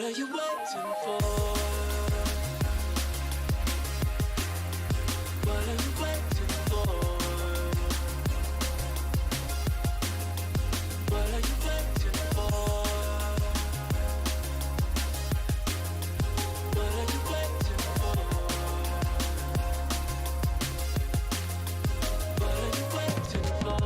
are you waiting for? What are you waiting for? What are you waiting for? What are you waiting for?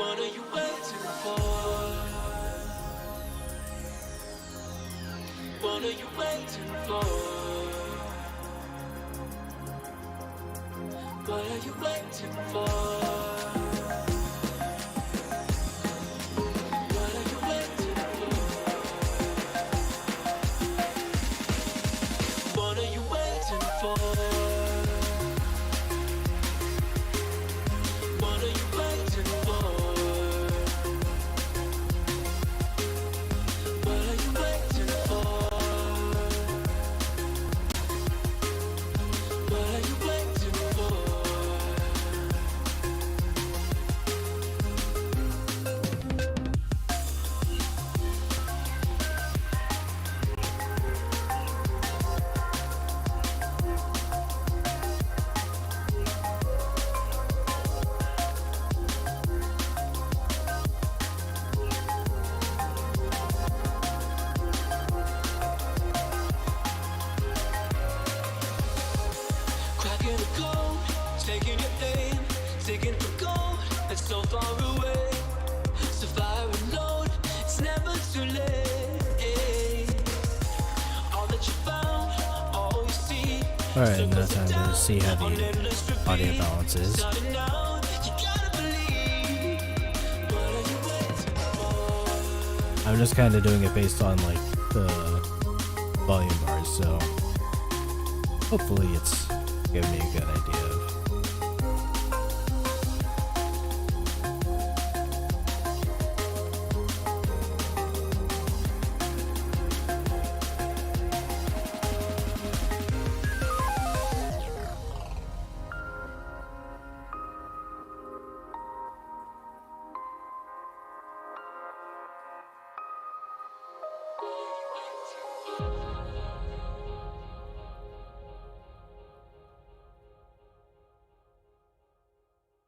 What are you waiting for? What are you waiting for? What are you waiting for? What are you waiting for? What are you waiting for? What are you waiting for? What are you waiting for? What are you waiting for? What are you waiting for? What are you waiting for? What are you waiting for? What are you waiting for? Cracking the code, taking your aim, taking the gold that's so far away. So fire and load, it's never too late. All that you found, all you see. Alright, now time to see how the audio balance is. Starting now, you gotta believe. What are you waiting for? I'm just kind of doing it based on like the volume bars, so hopefully it's giving me a good idea of.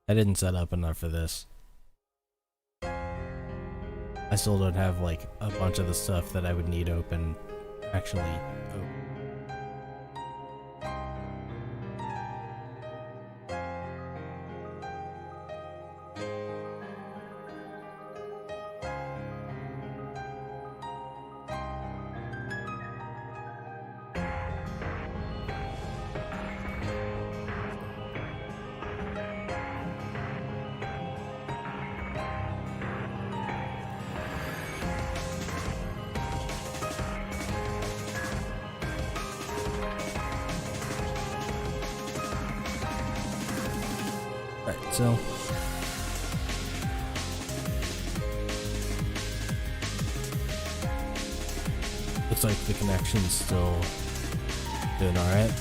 I didn't set up enough for this. I still don't have like a bunch of the stuff that I would need open actually open. Alright, so looks like the connection's still doing alright.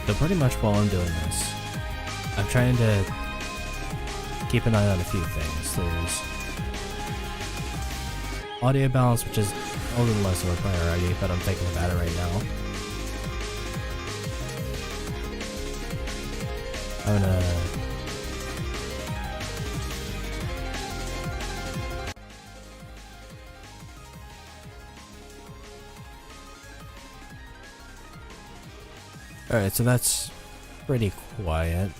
So pretty much while I'm doing this, I'm trying to keep an eye on a few things. There's audio balance, which is a little less of a priority, but I'm thinking about it right now. I'm gonna Alright, so that's pretty quiet.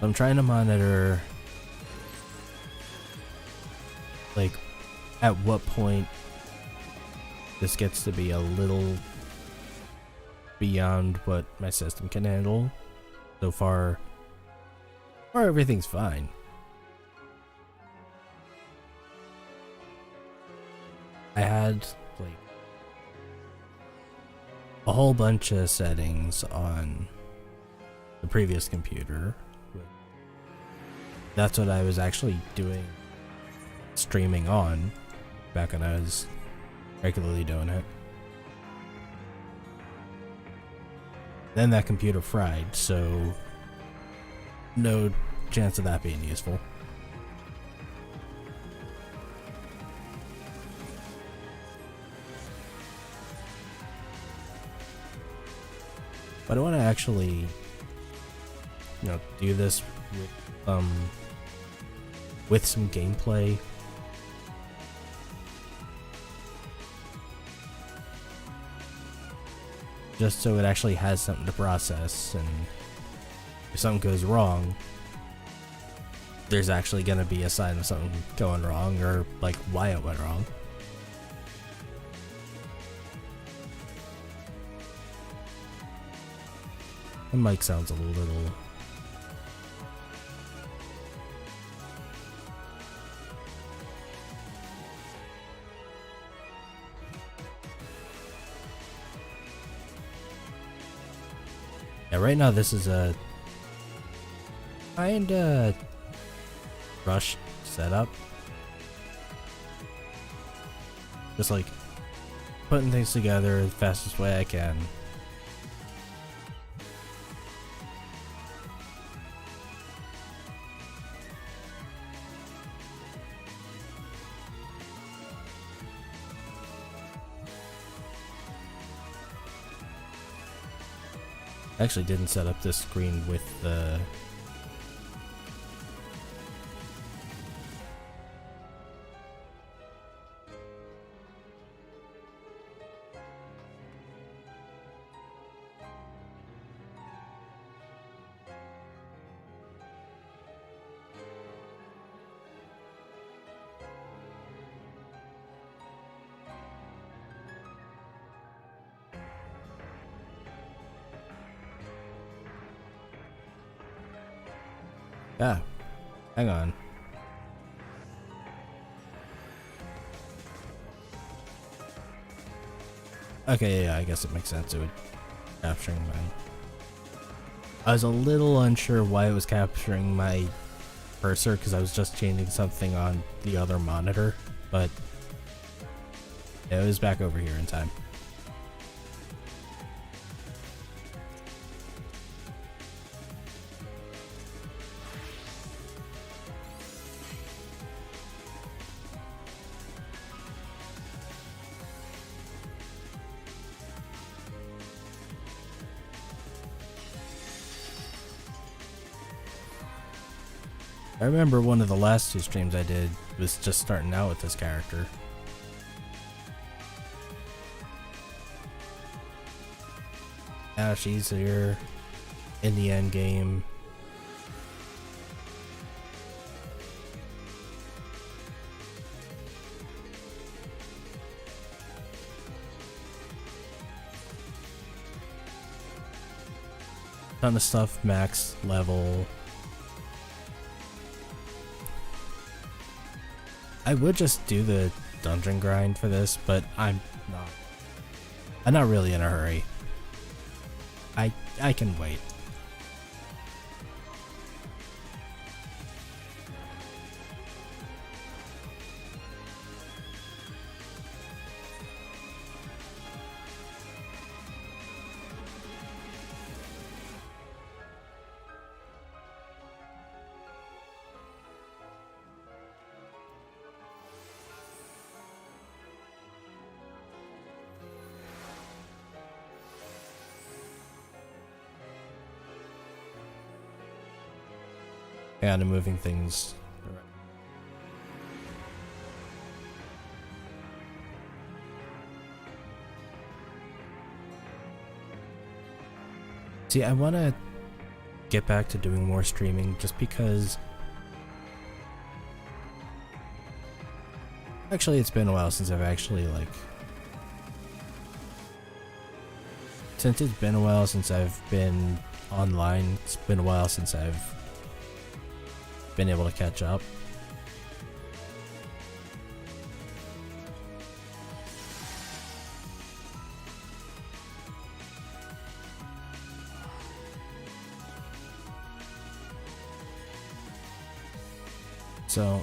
I'm trying to monitor, like, at what point this gets to be a little beyond what my system can handle. So far, everything's fine. I had, like, a whole bunch of settings on the previous computer. That's what I was actually doing, streaming on, back when I was regularly doing it. Then that computer fried, so no chance of that being useful. But I want to actually, do this with some gameplay. Just so it actually has something to process, and if something goes wrong, there's actually gonna be a sign of something going wrong, or like why it went wrong. The mic sounds a little... Yeah, right now this is a kinda rushed setup. Just like putting things together the fastest way I can. I actually didn't set up this screen with the hang on. Okay, yeah, I guess it makes sense. It would capturing my... I was a little unsure why it was capturing my cursor, because I was just changing something on the other monitor, but yeah, it was back over here in time. I remember one of the last two streams I did was just starting out with this character. Now she's here in the end game. Ton of stuff max level. I would just do the dungeon grind for this, but I'm not really in a hurry. I can wait. Kind of moving things around. See, I want to get back to doing more streaming just because... Actually, it's been a while since I've actually, like... Since it's been a while since I've been online, it's been a while since I've been able to catch up. So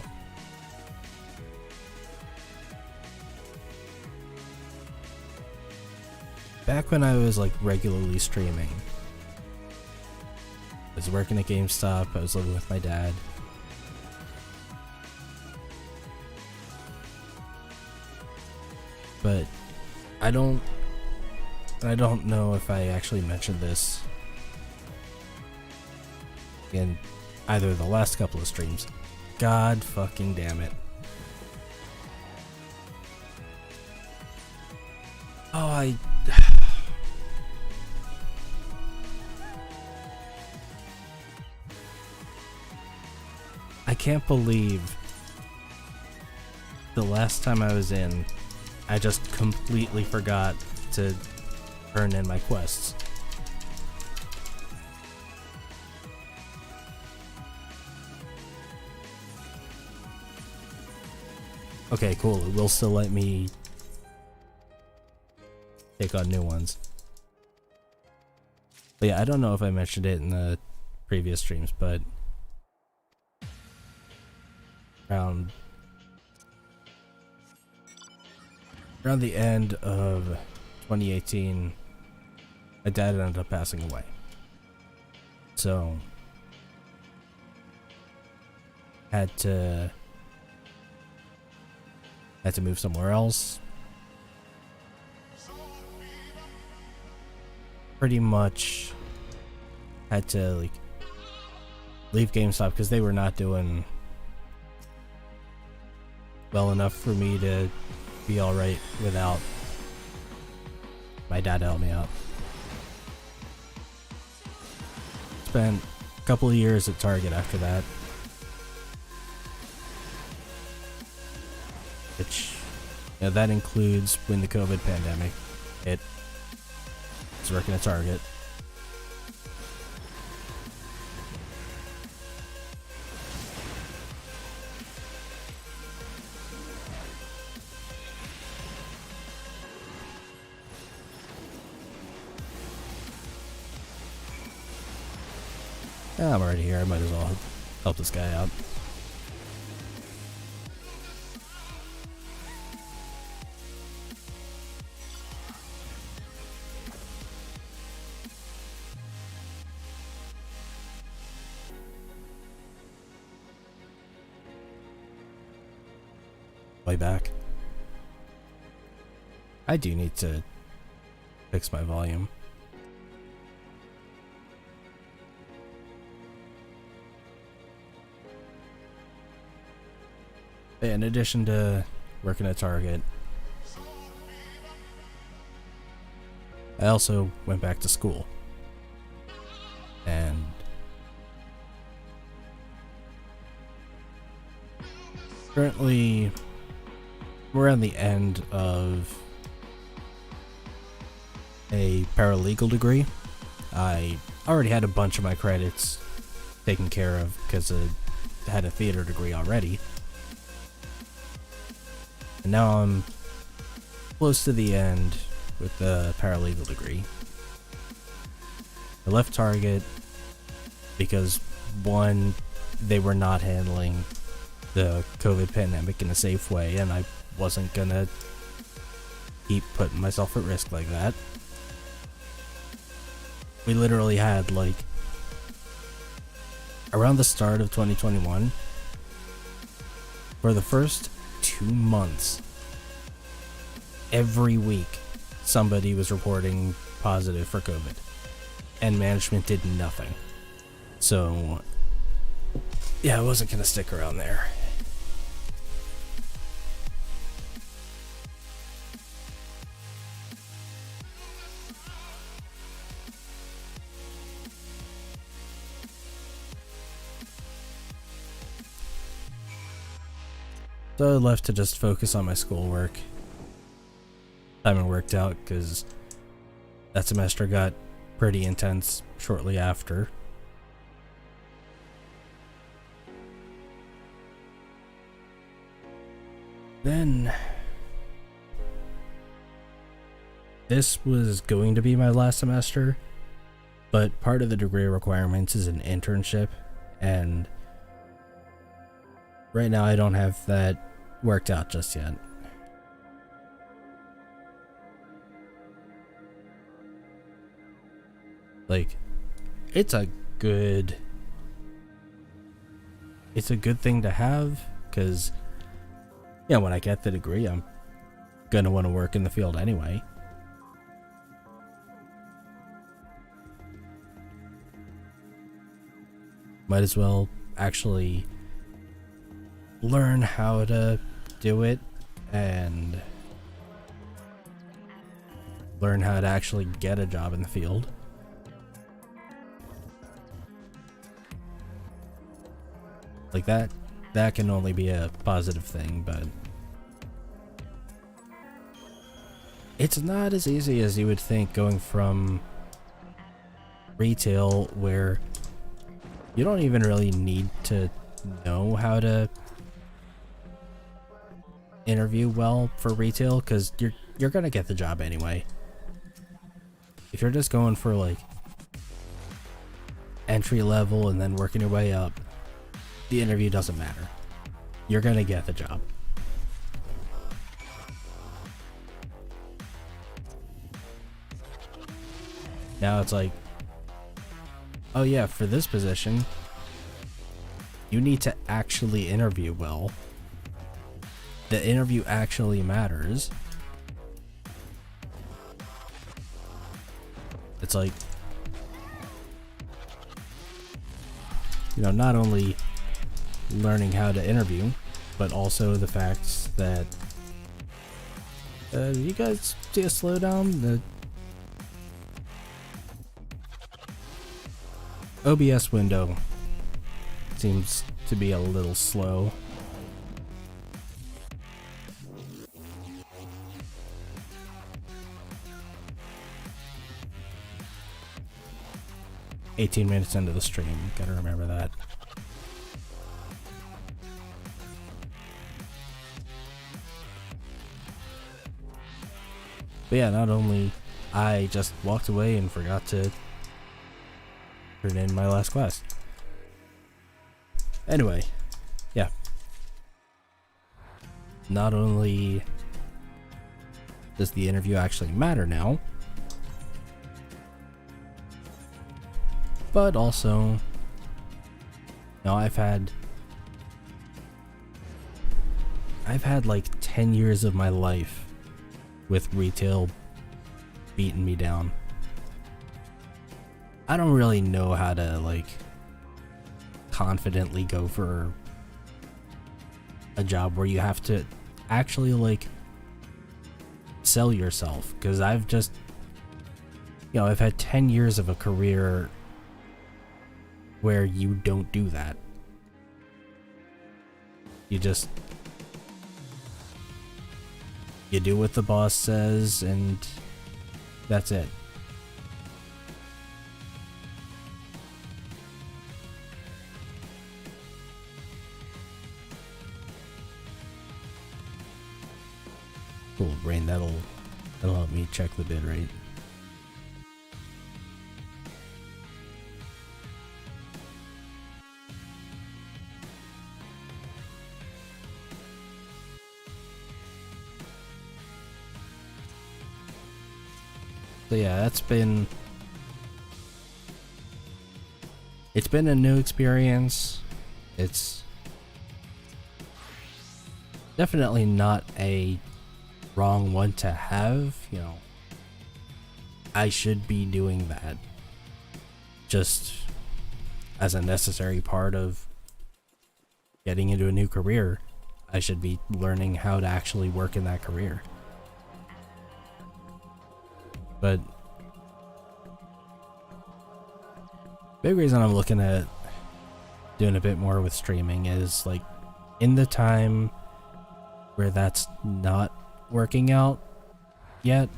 back when I was like regularly streaming, I was working at GameStop, I was living with my dad. But I don't know if I actually mentioned this in either of the last couple of streams. God fucking damn it. Oh, I can't believe the last time I was in, I just completely forgot to turn in my quests. Okay, cool. It will still let me take on new ones. But yeah, I don't know if I mentioned it in the previous streams, but around the end of 2018, my dad ended up passing away. So had to move somewhere else. Pretty much had to like leave GameStop because they were not doing well enough for me to be alright without my dad to help me out. Spent a couple of years at Target after that, which, you know, that includes when the COVID pandemic hit. I was working at Target. I'm already here, I might as well help this guy out. Way back. I do need to fix my volume. In addition to working at Target, I also went back to school. And currently we're on the end of a paralegal degree. I already had a bunch of my credits taken care of because I had a theater degree already. And now I'm close to the end with the paralegal degree. I left Target because, one, they were not handling the COVID pandemic in a safe way, and I wasn't gonna keep putting myself at risk like that. We literally had, like, around the start of 2021, for the first 2 months, every week somebody was reporting positive for COVID, and management did nothing. So yeah, I wasn't gonna stick around there. So I left to just focus on my schoolwork. Timing worked out because that semester got pretty intense shortly after. Then this was going to be my last semester, but part of the degree requirements is an internship, and right now I don't have that worked out just yet. Like, it's a good thing to have, because yeah, when I get the degree, I'm gonna want to work in the field anyway. Might as well actually learn how to do it and learn how to actually get a job in the field. Like that can only be a positive thing, but it's not as easy as you would think going from retail, where you don't even really need to know how to interview well for retail, because you're gonna get the job anyway. If you're just going for like entry level and then working your way up, the interview doesn't matter. You're gonna get the job. Now it's like, oh yeah, for this position, you need to actually interview well. The interview actually matters. It's like, you know, not only learning how to interview, but also the fact that you guys see a slowdown? The OBS window seems to be a little slow. "18 minutes into the stream," gotta remember that. But yeah, not only I just walked away and forgot to turn in my last quest. Anyway, yeah. Not only does the interview actually matter now, but also, now I've had like 10 years of my life with retail beating me down. I don't really know how to like confidently go for a job where you have to actually like sell yourself, because I've just, you know, I've had 10 years of a career where you don't do that. You just, you do what the boss says and that's it. Cool, brain, that'll help me check the bid rate. So yeah, it's been a new experience. It's definitely not a wrong one to have, you know. I should be doing that just as a necessary part of getting into a new career. I should be learning how to actually work in that career. But big reason I'm looking at doing a bit more with streaming is like, in the time where that's not working out yet,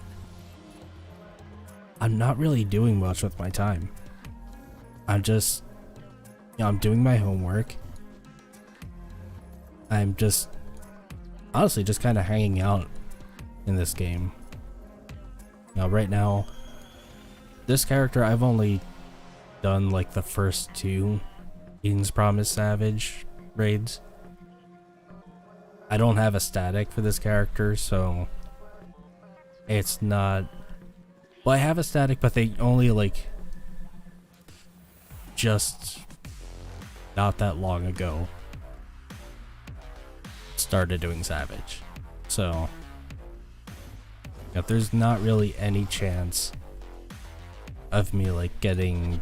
I'm not really doing much with my time. I'm just, I'm doing my homework. I'm just, honestly, just kind of hanging out in this game. Now, right now, this character, I've only done like the first 2 Eden's Promise Savage raids. I don't have a static for this character, so it's not... Well, I have a static, but they only like just not that long ago started doing Savage. So if there's not really any chance of me like getting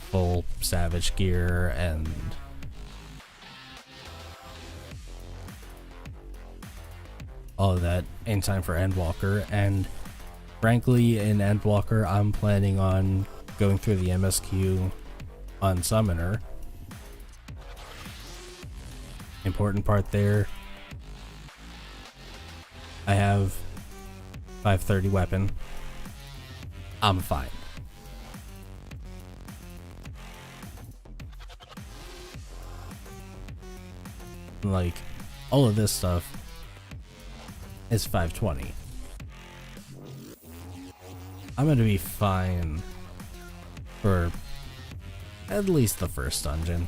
full Savage gear and all of that in time for Endwalker, and frankly in Endwalker I'm planning on going through the MSQ on Summoner. Important part there, I have 530 weapon. I'm fine. Like, all of this stuff is 520. I'm gonna be fine for at least the first dungeon.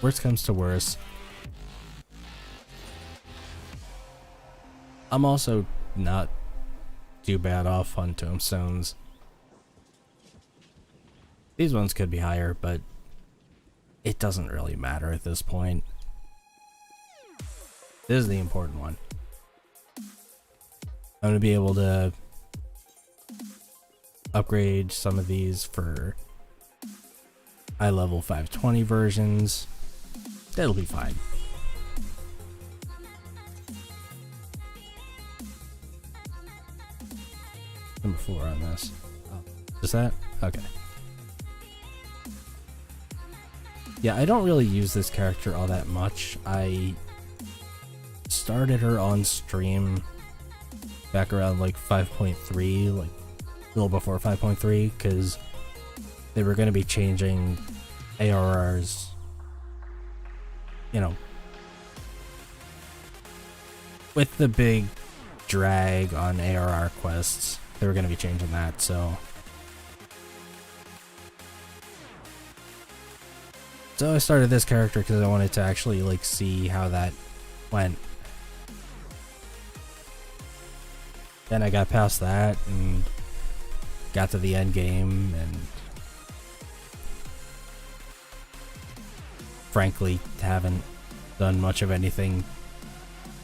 Worst comes to worst, I'm also not too bad off on tombstones. These ones could be higher, but it doesn't really matter at this point. This is the important one. I'm gonna be able to upgrade some of these for high level 520 versions. That'll be fine. Number 4 on this. Oh, is that? Okay. Yeah, I don't really use this character all that much. I started her on stream back around like 5.3, like a little before 5.3, because they were going to be changing ARRs, you know, with the big drag on ARR quests. They were going to be changing that, so I started this character because I wanted to actually like see how that went. Then I got past that and got to the end game, and frankly haven't done much of anything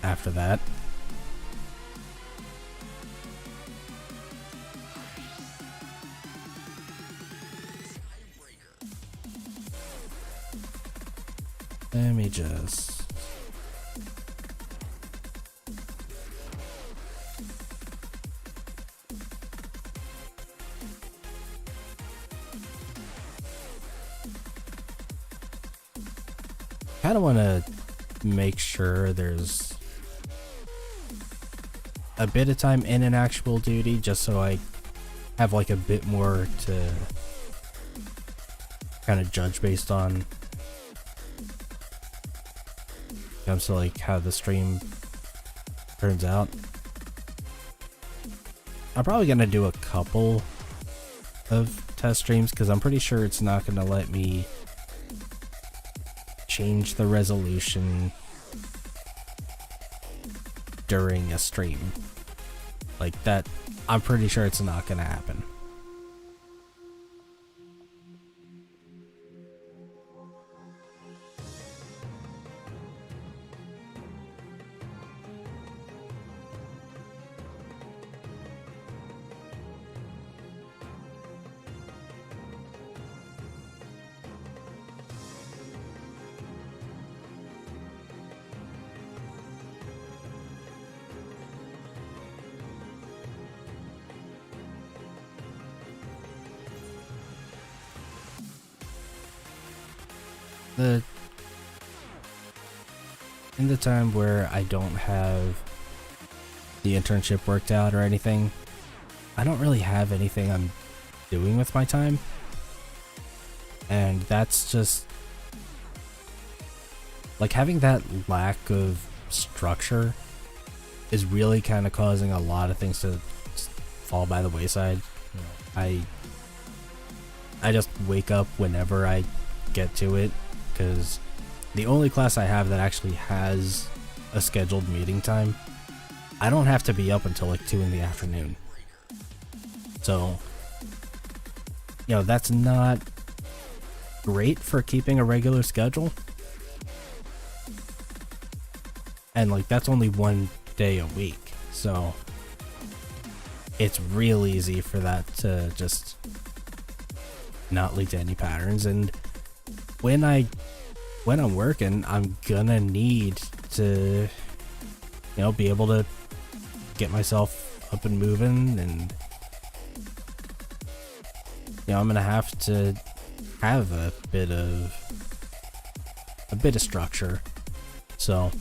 after that. Let me just... kind of want to make sure there's a bit of time in an actual duty, just so I have like a bit more to kind of judge based on. Comes to like how the stream turns out. I'm probably gonna do a couple of test streams because I'm pretty sure it's not gonna let me change the resolution during a stream like that. I'm pretty sure it's not gonna happen. the in the time where I don't have the internship worked out or anything, I don't really have anything I'm doing with my time. And that's just like having that lack of structure is really kind of causing a lot of things to fall by the wayside. You know, I just wake up whenever I get to it, because the only class I have that actually has a scheduled meeting time, I don't have to be up until like 2 in the afternoon. So, you know, that's not great for keeping a regular schedule. And like, that's only 1 day a week. So it's real easy for that to just not lead to any patterns. And when I'm working, I'm gonna need to, you know, be able to get myself up and moving, and you know, I'm gonna have to have a bit of structure. So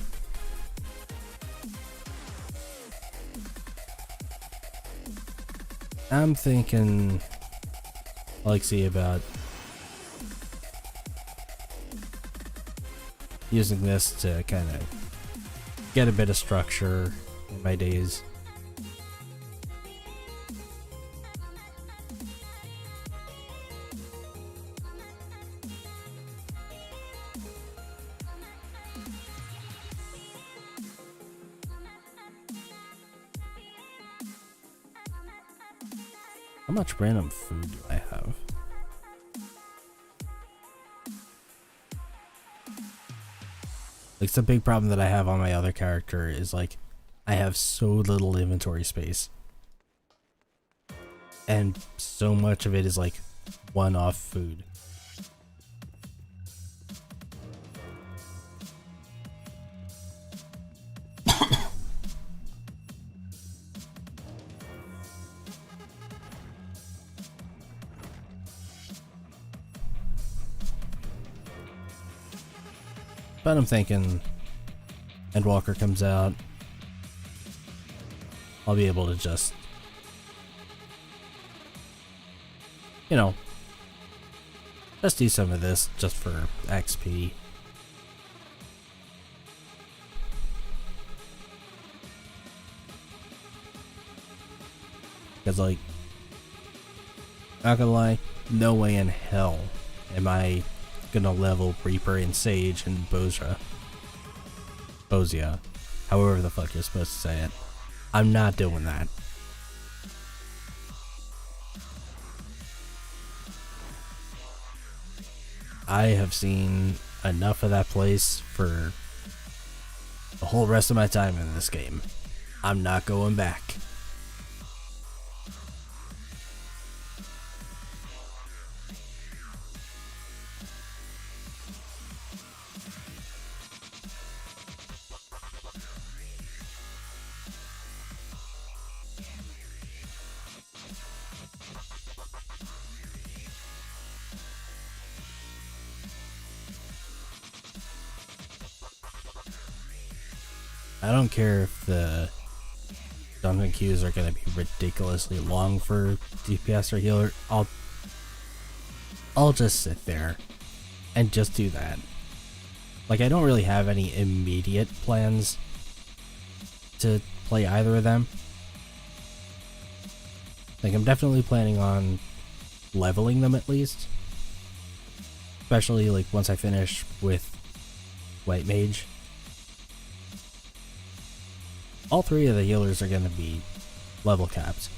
I'm thinking, see about using this to kind of get a bit of structure in my days. How much random food do I have? Like, the big problem that I have on my other character is like, I have so little inventory space. And so much of it is like one-off food. But I'm thinking, Endwalker comes out, I'll be able to just, you know, just do some of this just for XP. Because, like, not gonna lie, no way in hell am I gonna level Reaper and Sage and Bozia, however the fuck you're supposed to say it. I'm not doing that. I have seen enough of that place for the whole rest of my time in this game. I'm not going back. I don't care if the dungeon queues are going to be ridiculously long for DPS or healer. I'll just sit there and just do that. Like, I don't really have any immediate plans to play either of them. Like, I'm definitely planning on leveling them at least. Especially, like, once I finish with White Mage. All 3 of the healers are going to be level capped.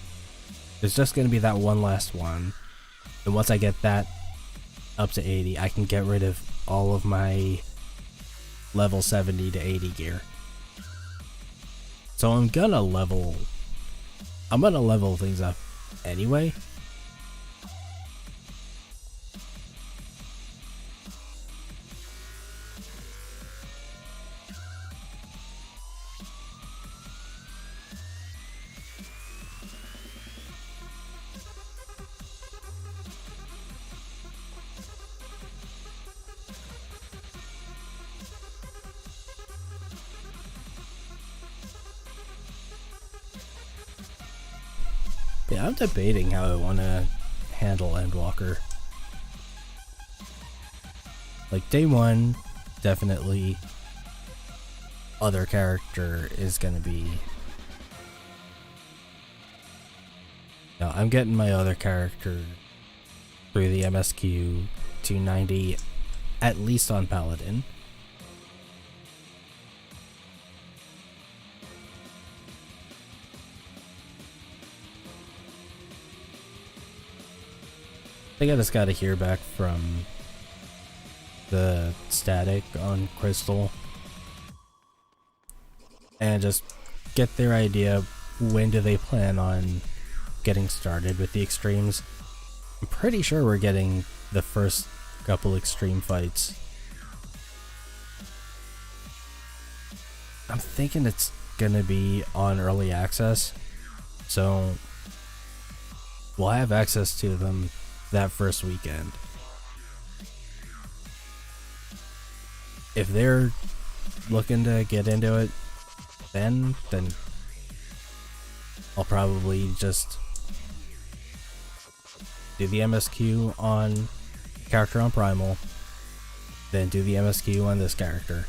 There's just going to be that one last one. And once I get that up to 80, I can get rid of all of my level 70 to 80 gear. So I'm gonna level things up anyway. Yeah, I'm debating how I want to handle Endwalker. Like, day one, definitely other character is gonna be... No, I'm getting my other character through the MSQ 290, at least on Paladin. I think I just gotta hear back from the static on Crystal and just get their idea when do they plan on getting started with the extremes. I'm pretty sure we're getting the first couple extreme fights. I'm thinking it's gonna be on early access, so we'll have access to them that first weekend. If they're looking to get into it then I'll probably just do the MSQ on character on Primal, then do the MSQ on this character.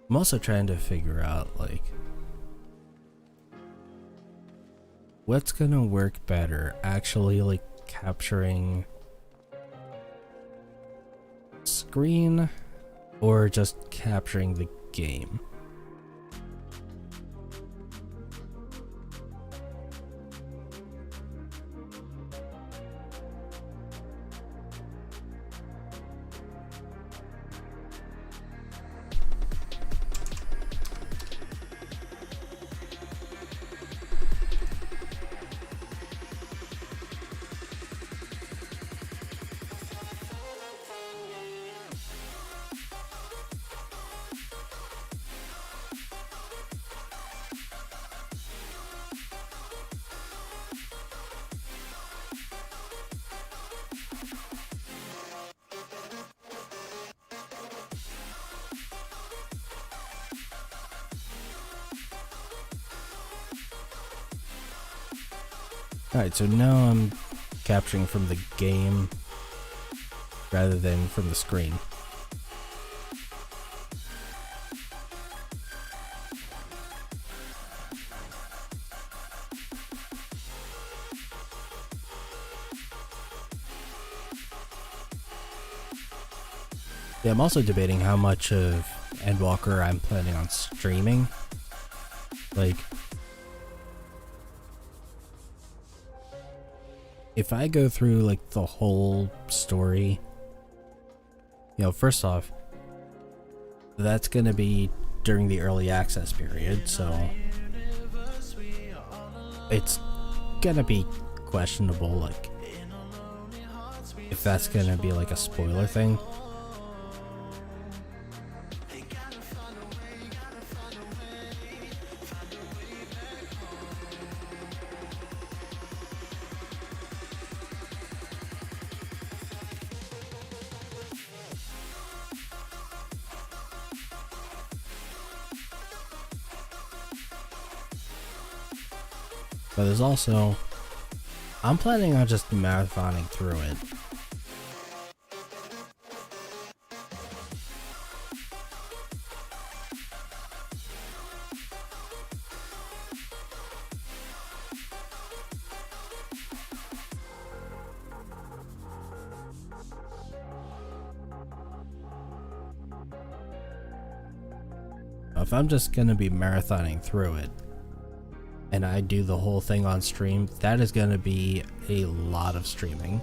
I'm also trying to figure out, like, what's gonna work better, actually, like, capturing screen or just capturing the game. Alright, so now I'm capturing from the game rather than from the screen. Yeah, I'm also debating how much of Endwalker I'm planning on streaming. Like, if I go through like the whole story, you know, first off, that's gonna be during the early access period, so it's gonna be questionable, like, if that's gonna be like a spoiler thing. But there's also, I'm planning on just marathoning through it. If I'm just gonna be marathoning through it, and I do the whole thing on stream, that is going to be a lot of streaming.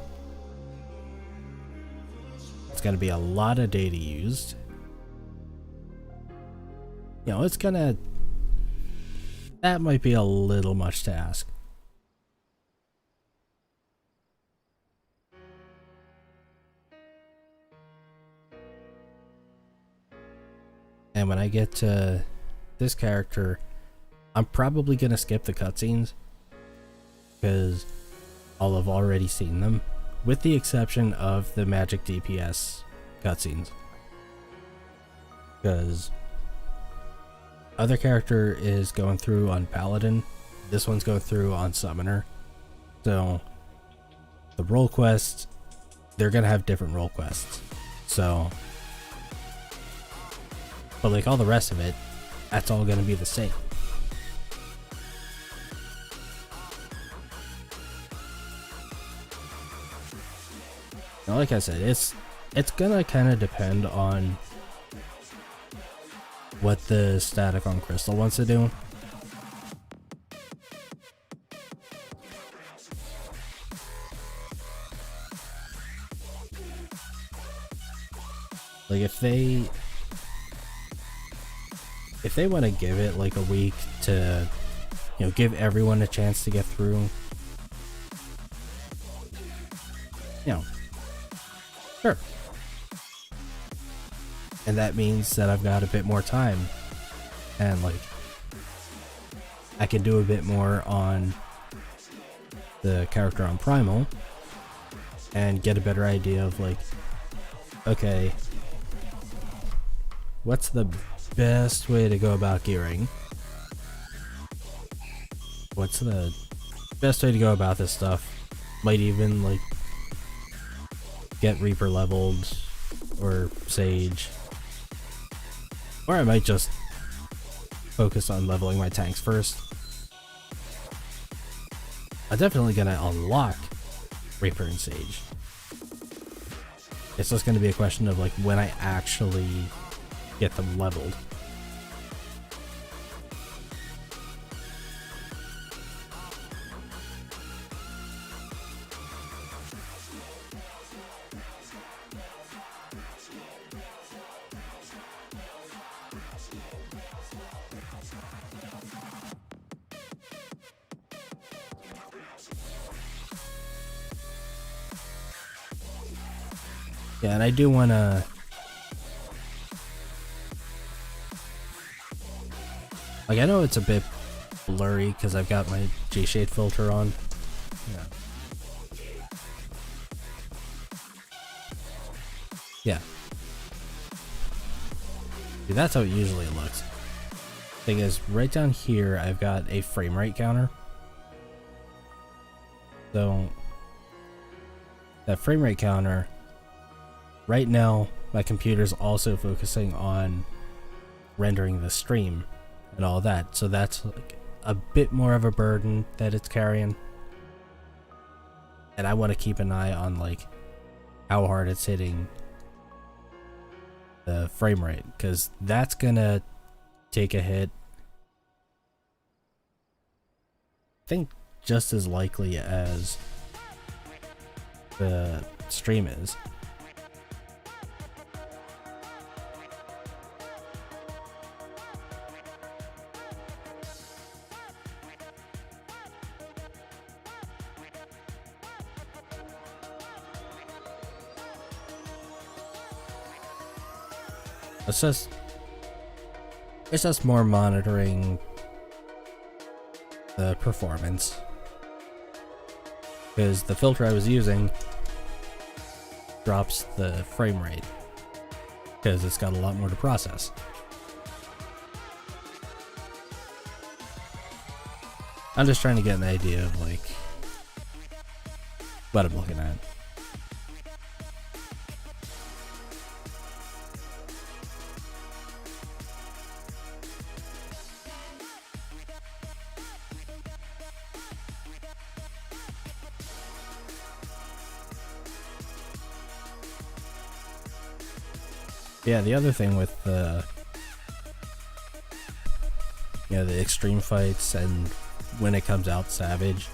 It's going to be a lot of data used. You know, it's going to... That might be a little much to ask. and when I get to this character, I'm probably gonna skip the cutscenes because I'll have already seen them, with the exception of the magic DPS cutscenes. Because other character is going through on Paladin, this one's going through on Summoner. So the role quests, they're gonna have different role quests. So, but like all the rest of it, that's all gonna be the same. Now, like I said, it's gonna kind of depend on what the static on Crystal wants to do. Like if they want to give it like a week to, you know, give everyone a chance to get through, you know, sure. And that means that I've got a bit more time, and like I can do a bit more on the character on Primal and get a better idea of like, okay, what's the best way to go about gearing? What's the best way to go about this stuff? Might even like get Reaper leveled or Sage. Or I might just focus on leveling my tanks first. I'm definitely gonna unlock Reaper and Sage. It's just gonna be a question of like when I actually get them leveled. Yeah, and I do want to like, I know it's a bit blurry because I've got my G-shade filter on. Yeah. Yeah. See, that's how it usually looks. Thing is, right down here, I've got a frame rate counter. So, that frame rate counter, right now, my computer's also focusing on rendering the stream and all that, so that's like a bit more of a burden that it's carrying. And I want to keep an eye on like how hard it's hitting the frame rate, because that's gonna take a hit, I think, just as likely as the stream is. It's just more monitoring the performance, because the filter I was using drops the frame rate because it's got a lot more to process. I'm just trying to get an idea of like what I'm looking at. Yeah, the other thing with the, you know, the extreme fights and when it comes out Savage,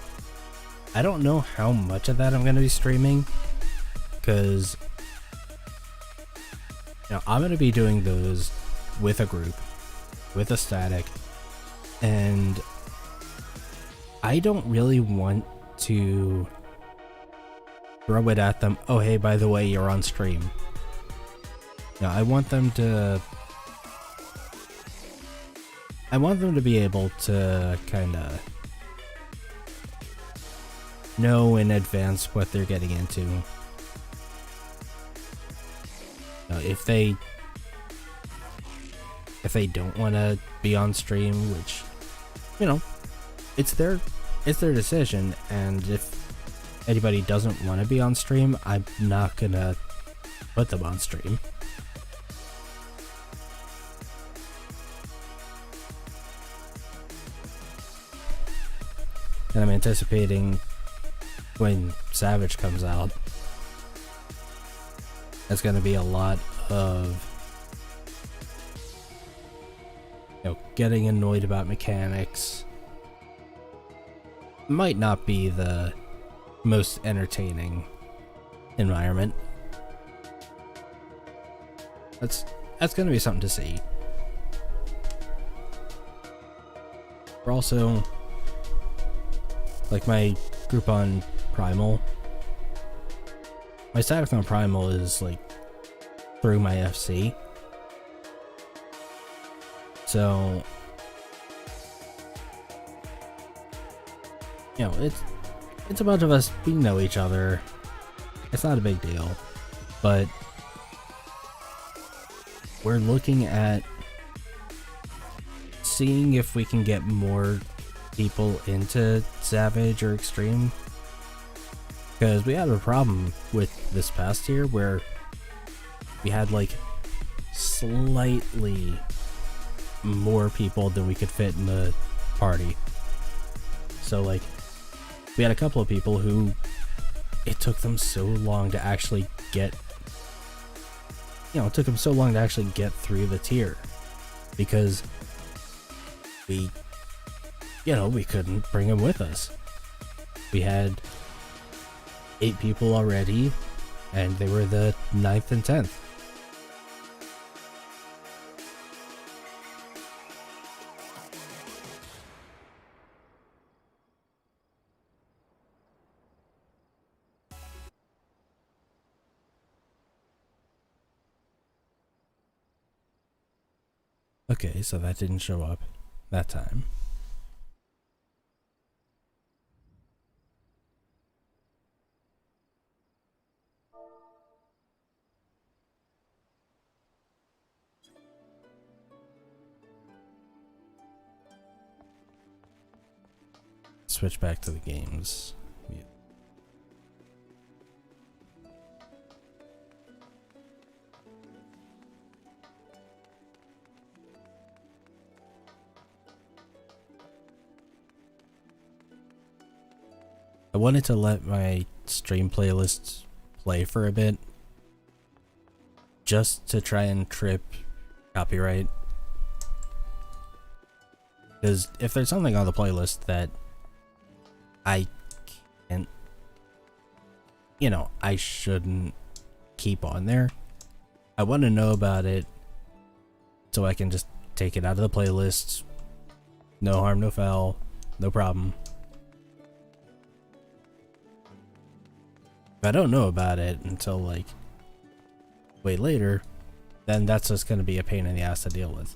I don't know how much of that I'm going to be streaming, because, you know, I'm going to be doing those with a group, with a static, and I don't really want to throw it at them, oh hey, by the way, you're on stream. Now, I want them to I want them to be able to kind of know in advance what they're getting into. If they don't want to be on stream, which, you know, it's their decision, and if anybody doesn't want to be on stream, I'm not gonna put them on stream. And I'm anticipating when Savage comes out, there's gonna be a lot of, getting annoyed about mechanics. Might not be the most entertaining environment. That's gonna be something to see. We're also, like, my group on Primal. My status on Primal is like through my FC. So, it's a bunch of us. We know each other. It's not a big deal, but we're looking at seeing if we can get more people into Savage or Extreme, because we had a problem with this past year where we had like slightly more people than we could fit in the party. So like, we had a couple of people who it took them so long to actually get, it took them so long to actually get through the tier, because we couldn't bring them with us. We had 8 people already, and they were the 9th and 10th. Okay, so that didn't show up that time. Switch back to the games. Yeah. I wanted to let my stream playlists play for a bit, just to try and trip copyright. Because if there's something on the playlist that I can't, I shouldn't keep on there, I want to know about it so I can just take it out of the playlist. No harm, no foul, no problem. If I don't know about it until like way later, then that's just going to be a pain in the ass to deal with.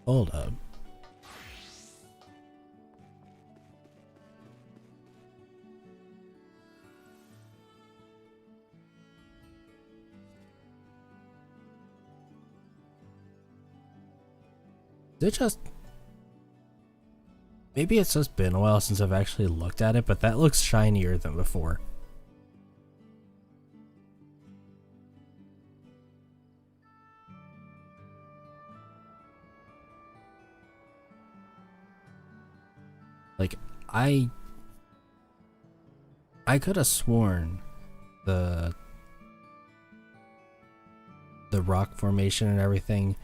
Hold up. Maybe it's just been a while since I've actually looked at it, but that looks shinier than before. Like, I could have sworn the rock formation and everything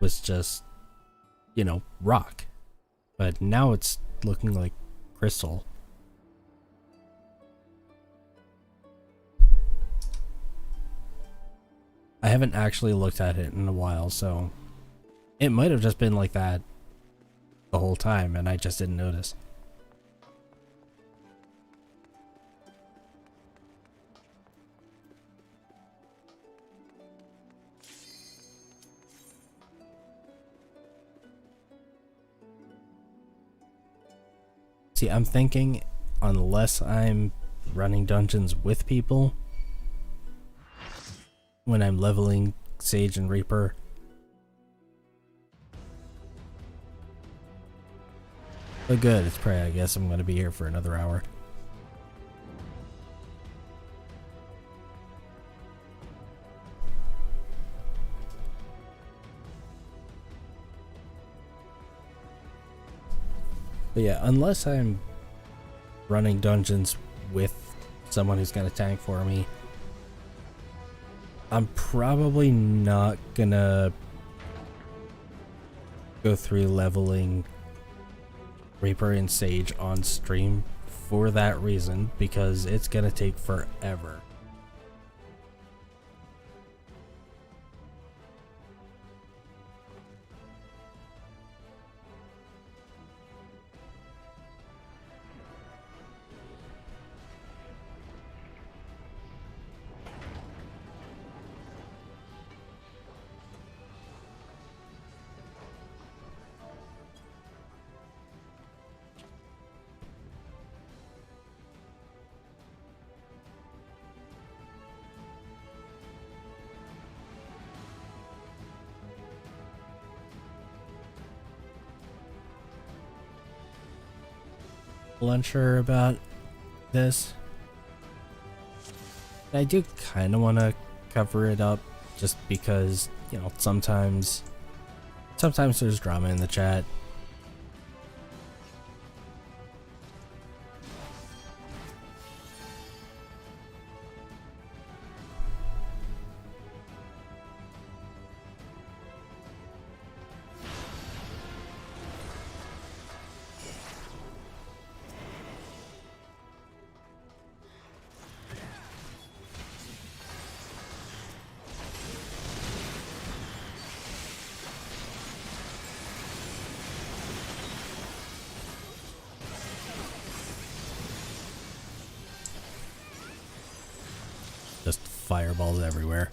was just, rock. But now it's looking like crystal. I haven't actually looked at it in a while, so It might have just been like that the whole time and I just didn't notice. See, I'm thinking unless I'm running dungeons with people when I'm leveling Sage and Reaper, but good, it's prey. I guess I'm gonna be here for another hour. But yeah, unless I'm running dungeons with someone who's gonna tank for me, I'm probably not gonna go through leveling Reaper and Sage on stream for that reason, because it's gonna take forever. Unsure about this. I do kind of want to cover it up just because, you know, sometimes there's drama in the chat. Just fireballs everywhere.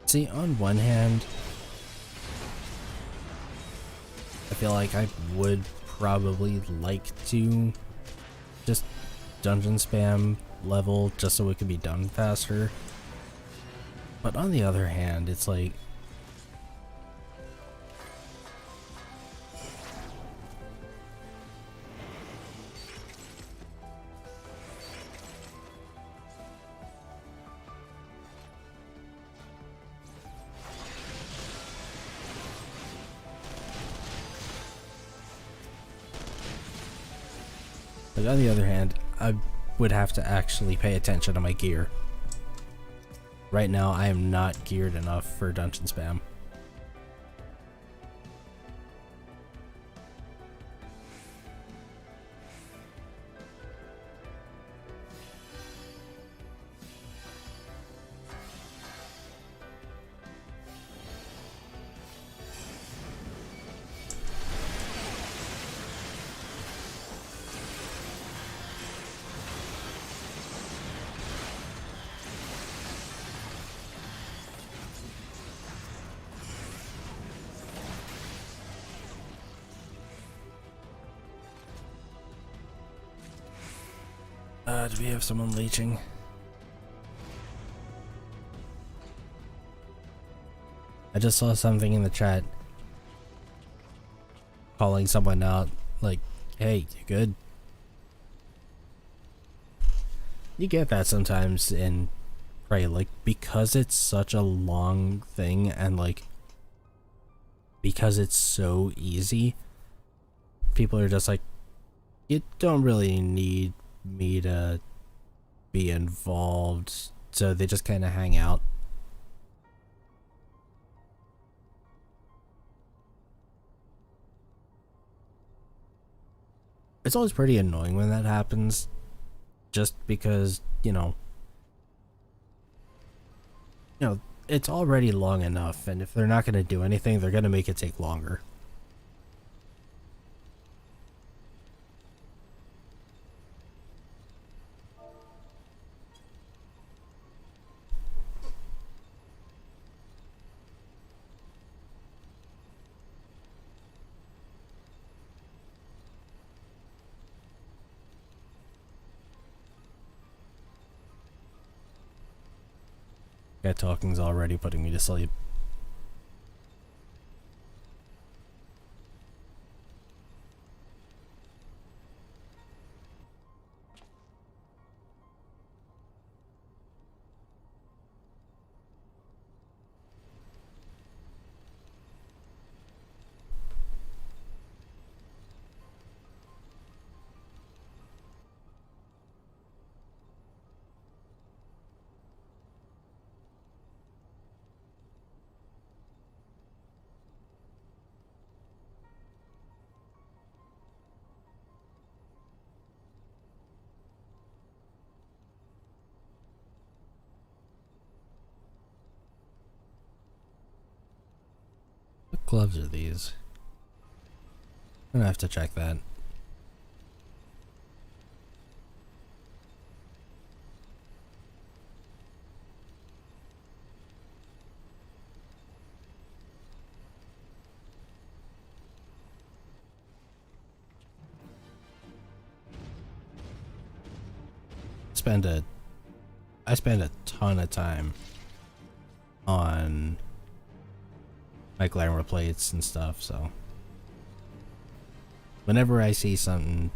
See, on one hand, I feel like I would probably like to just dungeon spam level just so it could be done faster. But on the other hand, it's like, on the other hand, I would have to actually pay attention to my gear. Right now, I am not geared enough for dungeon spam. Do we have someone leeching? I just saw something in the chat calling someone out, like, hey, you good? You get that sometimes in Prey, like, because it's such a long thing and, like, because it's so easy, people are just like, you don't really need me to be involved, so they just kind of hang out. It's always pretty annoying when that happens, just because, it's already long enough, and if they're not going to do anything, they're going to make it take longer. That talking's already putting me to sleep. What gloves are these? I'm gonna have to check that. I spend a ton of time on my glamour plates and stuff, so whenever I see something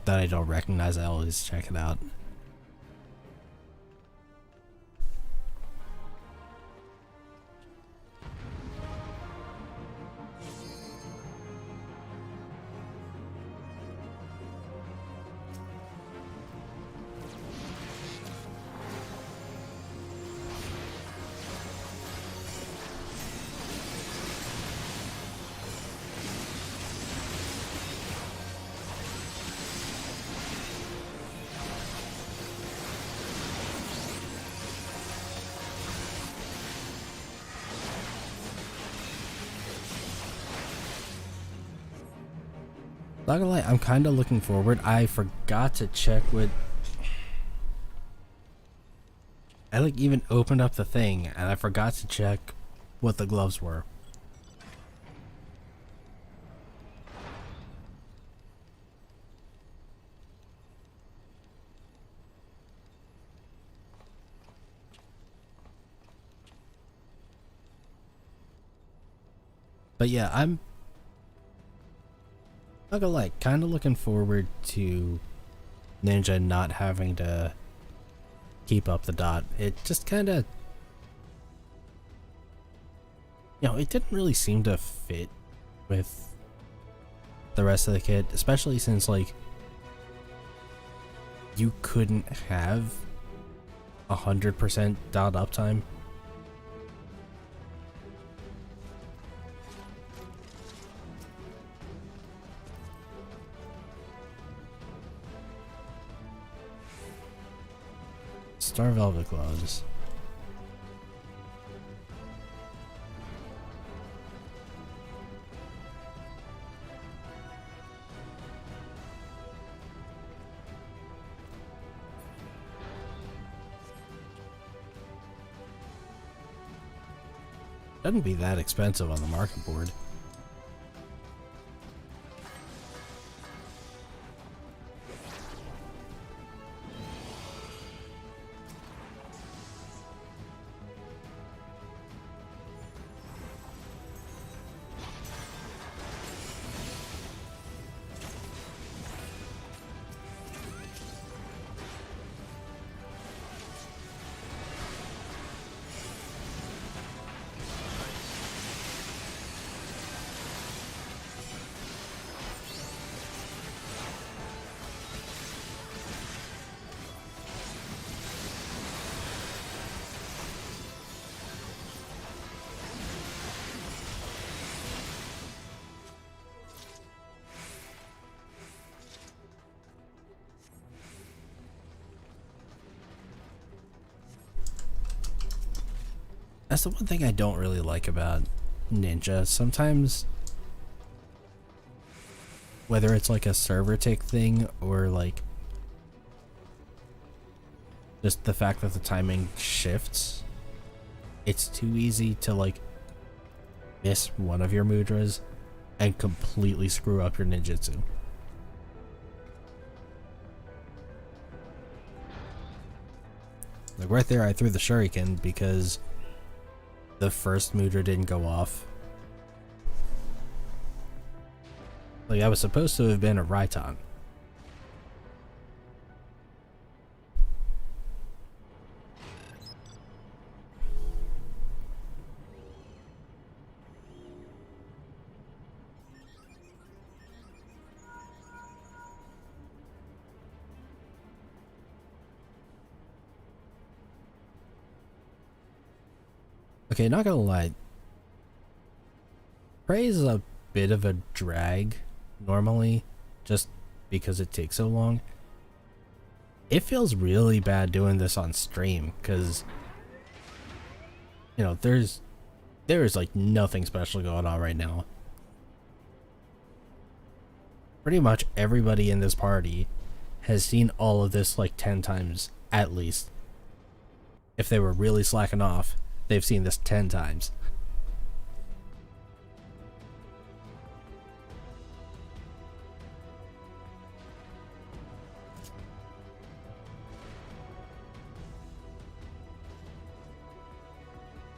that I don't recognize, I always check it out. Not gonna lie, I'm kind of looking forward. I forgot to check what... I even opened up the thing and I forgot to check what the gloves were. But yeah, I'm not gonna lie, kind of looking forward to Ninja not having to keep up the dot. It just kind of, it didn't really seem to fit with the rest of the kit, especially since you couldn't have 100% dot uptime. Star Velvet gloves. Shouldn't be that expensive on the market board. That's the one thing I don't really like about Ninja. Sometimes, whether it's like a server tick thing or like just the fact that the timing shifts, it's too easy to like miss one of your mudras and completely screw up your ninjutsu. Like right there, I threw the shuriken because the first mudra didn't go off. Like, I was supposed to have been a Raiton. Okay, not gonna lie. Prey is a bit of a drag normally, just because it takes so long. It feels really bad doing this on stream because, you know, there is like nothing special going on right now. Pretty much everybody in this party has seen all of this like 10 times at least. If they were really slacking off, they've seen this 10 times.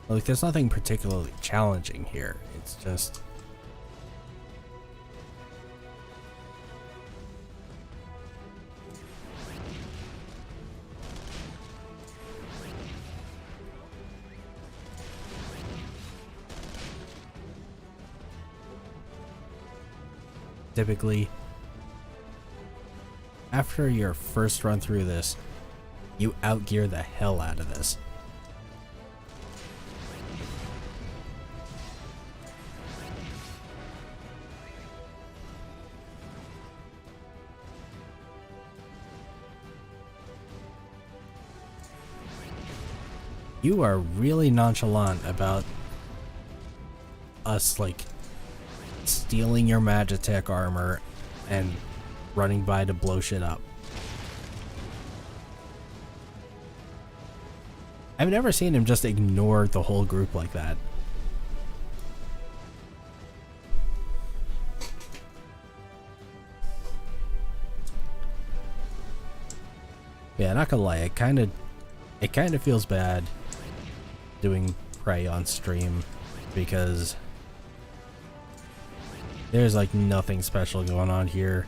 Like, there's nothing particularly challenging here. It's just... typically, after your first run through this, you outgear the hell out of this. You are really nonchalant about us, like, stealing your Magitech armor and running by to blow shit up. I've never seen him just ignore the whole group like that. Yeah, not gonna lie, it kind of feels bad doing Prey on stream because there's like nothing special going on here.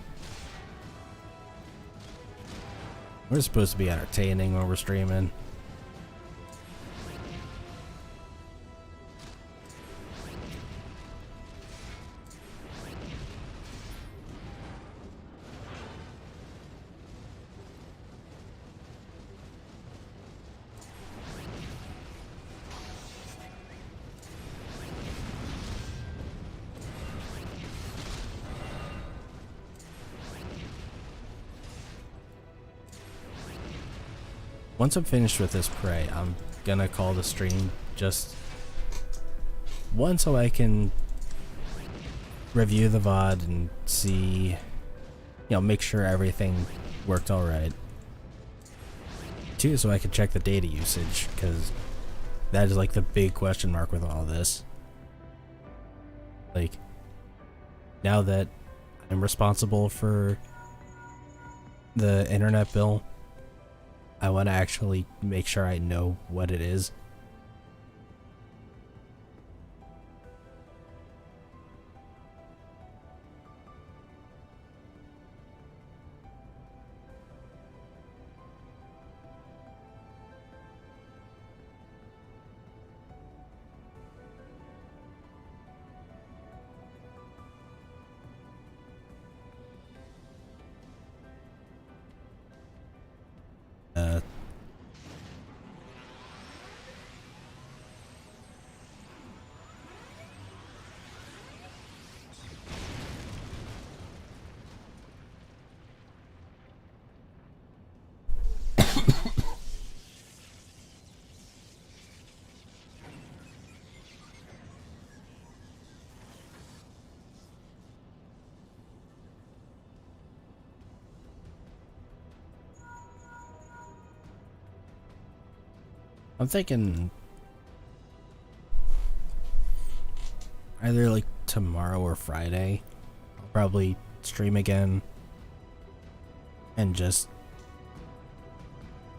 We're supposed to be entertaining when we're streaming. Once I'm finished with this Prey, I'm gonna call the stream just one so I can review the VOD and see, you know, make sure everything worked alright. Two, so I can check the data usage, because that is like the big question mark with all this. Like, now that I'm responsible for the internet bill, I want to actually make sure I know what it is. I'm thinking either like tomorrow or Friday. I'll probably stream again and just,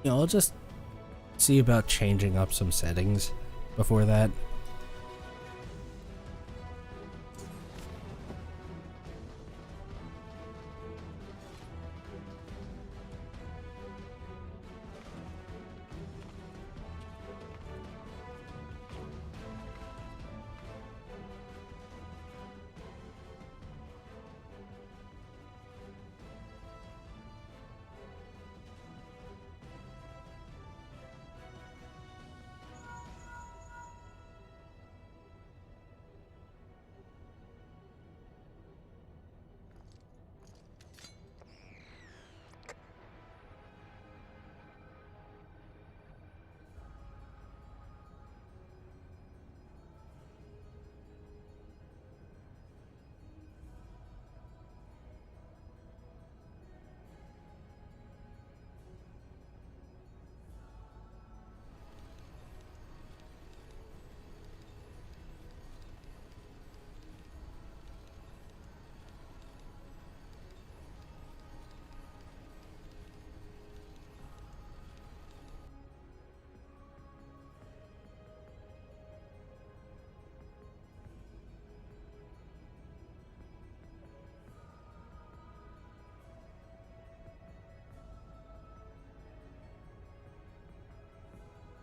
I'll just see about changing up some settings before that.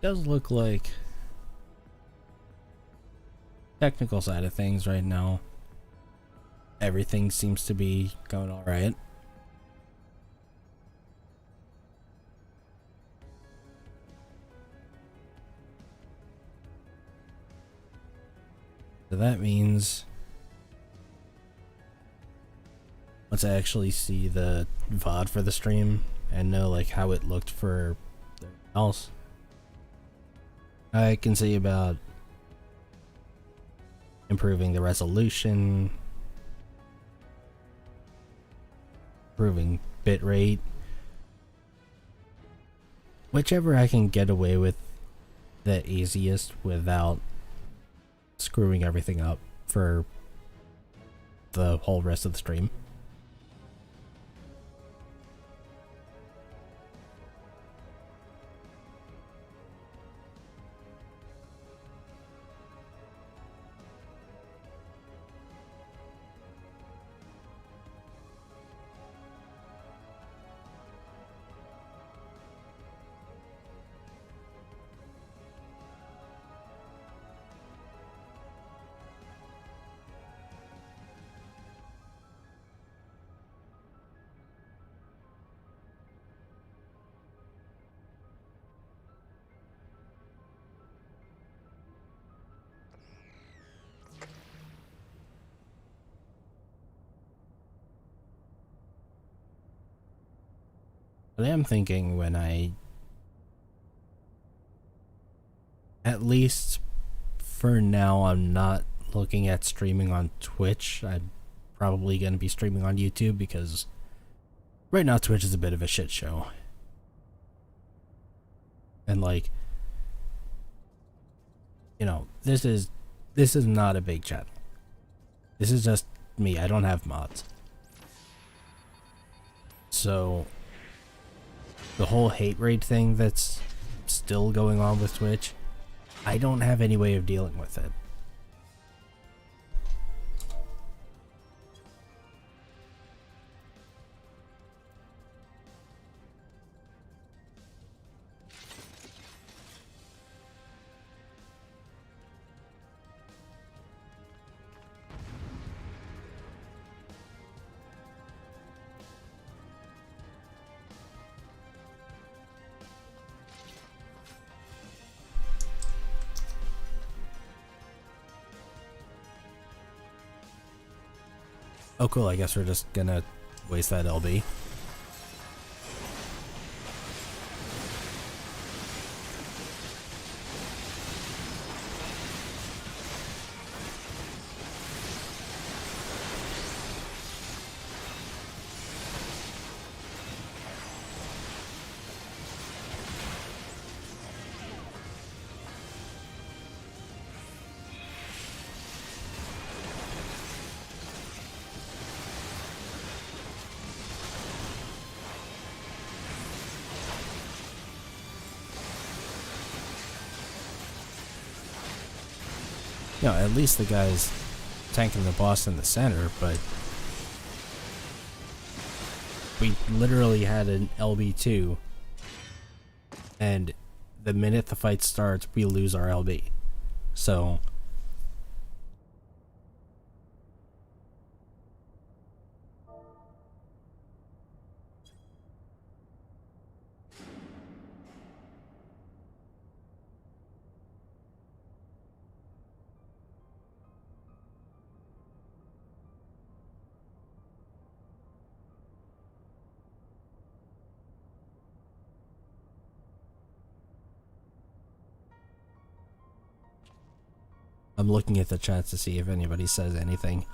Does look like technical side of things right now, everything seems to be going all right. So that means once I actually see the VOD for the stream and know like how it looked for everything else, I can see about improving the resolution, improving bitrate, whichever I can get away with the easiest without screwing everything up for the whole rest of the stream. But I am thinking when I, at least for now, I'm not looking at streaming on Twitch. I'm probably going to be streaming on YouTube because right now Twitch is a bit of a shit show. And like, this is not a big channel. This is just me. I don't have mods. So the whole hate raid thing that's still going on with Twitch, I don't have any way of dealing with it. Oh cool, I guess we're just gonna waste that LB. You know, at least the guy's tanking the boss in the center, but we literally had an LB2, and the minute the fight starts, we lose our LB. So I'm looking at the chat to see if anybody says anything.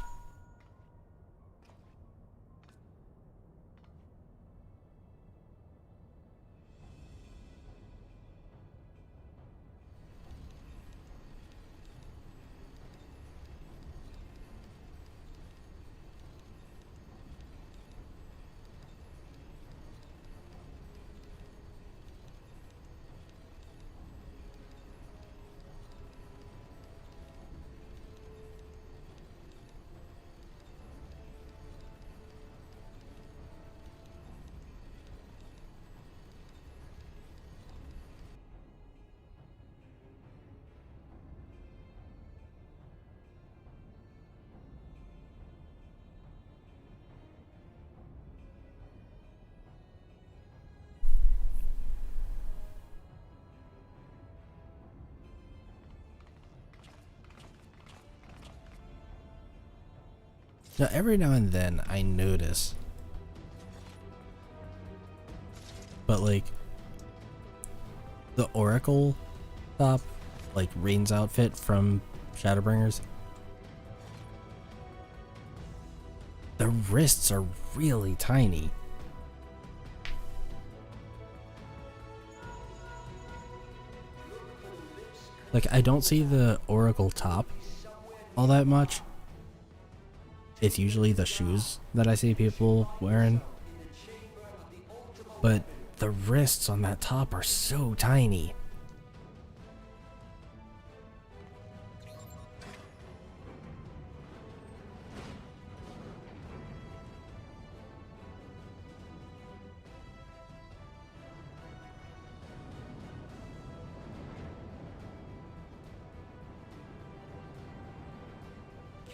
Now, every now and then I notice, but like the Oracle top, like Rain's outfit from Shadowbringers, the wrists are really tiny. Like, I don't see the Oracle top all that much. It's usually the shoes that I see people wearing. But the wrists on that top are so tiny.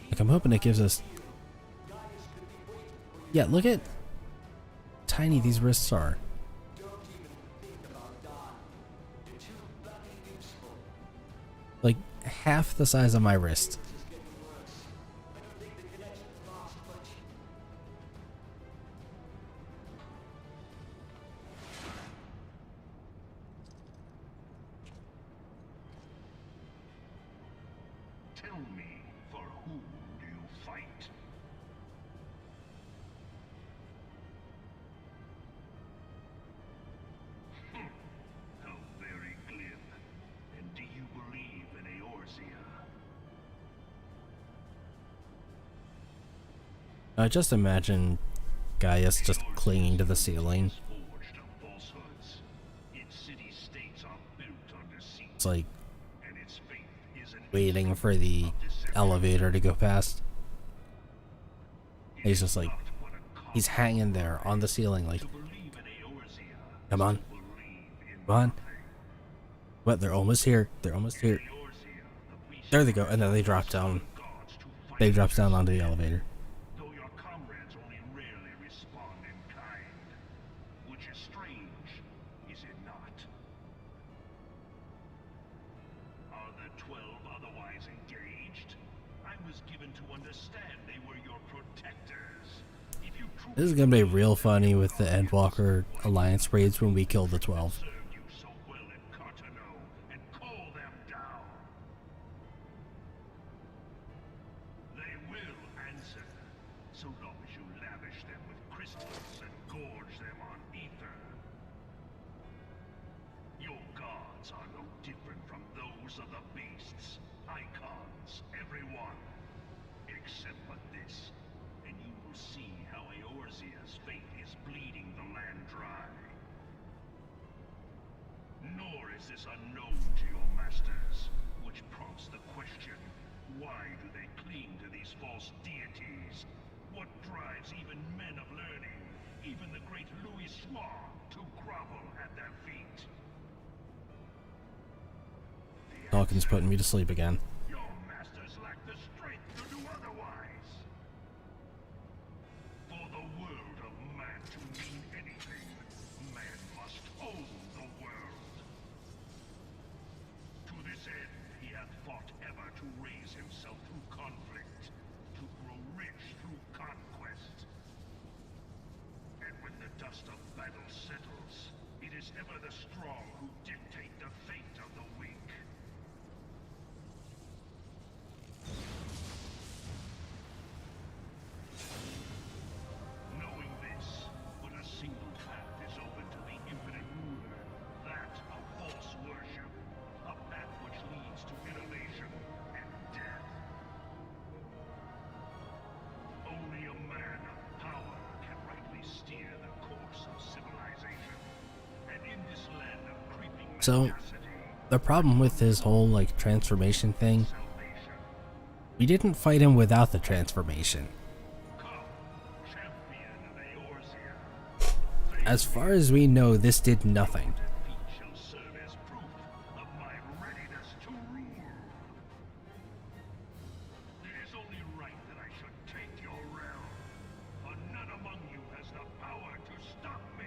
Like, I'm hoping it gives us... Yeah, look at tiny these wrists are. Like half the size of my wrist. Tell me, for whom do you fight? How very glib. And do you believe in Eorzea? I just imagine Gaius just clinging to the ceiling. Forged of falsehoods. Its city-states are built under siege, It's like and its faith is an waiting for the elevator to go past. He's just like, he's hanging there on the ceiling like, come on, come on. But they're almost here, they're almost here. There they go, and then they drop down. They drops down onto the elevator. Though your comrades only rarely respond in kind, which is strange, is it not? Are the 12 otherwise engaged? I was given to understand they were your protectors. If you This is gonna be real funny with the Endwalker Alliance raids when we kill the 12. served you so well in Cartano and call them down, they will answer, so long as you lavish them with crystals and gorge them on ether. Your gods are no different from those of the beasts. Icons, everyone. Except for this, and you will see how Eorzea's fate is bleeding the land dry. Nor is this unknown to your masters, which prompts the question, Why do they cling to these false deities? What drives even men of learning, even the great Louis Soir, to grovel at their feet? Dawkins putting me to sleep again. Your masters lack the strength to do otherwise. For the world of man to mean anything, man must own the world. To this end, he hath fought ever to raise himself through conflict, to grow rich through conquest. And when the dust of battle settles, it is ever the strong who dictate the fate of the weak. Knowing this, but a single path is open to the infinite ruler, that of false worship, a path which leads to innovation and death. Only a man of power can rightly steer the course of civilization, and in this land of creeping So, the problem with his whole, like, transformation thing, salvation. we didn't fight him without the transformation. Come, champion of Eorzea. As far as we know, this did nothing. Feet shall serve as proof of my readiness to rule. It is only right that I should take your realm, for none among you has the power to stop me.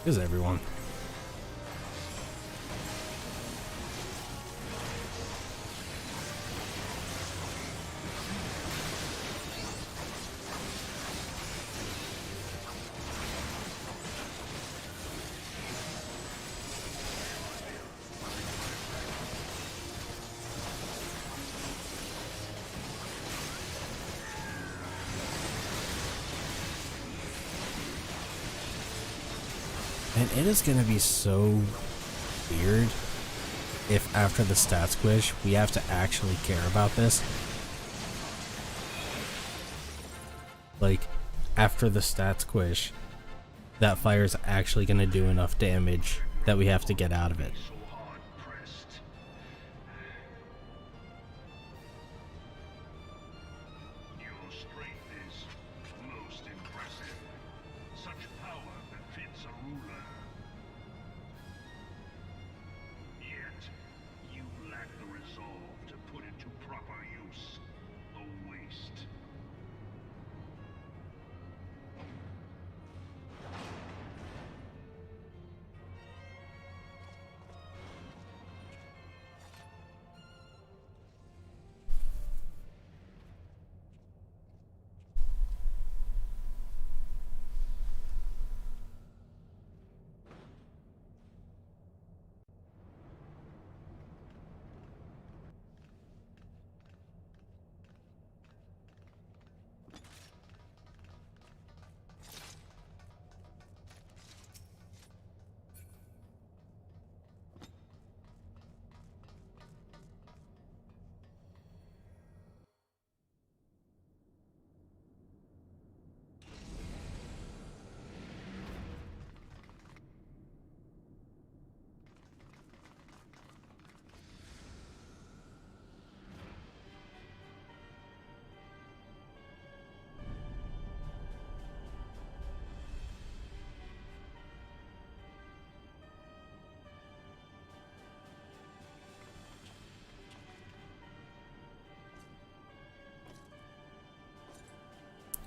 Is everyone? And it is going to be so weird if after the stat squish we have to actually care about this. Like, after the stat squish, that fire's actually going to do enough damage that we have to get out of it. So hard pressed. Your strength is most impressive. Such power befits a ruler. Yet, you lack the resolve to put it to proper use. A waste.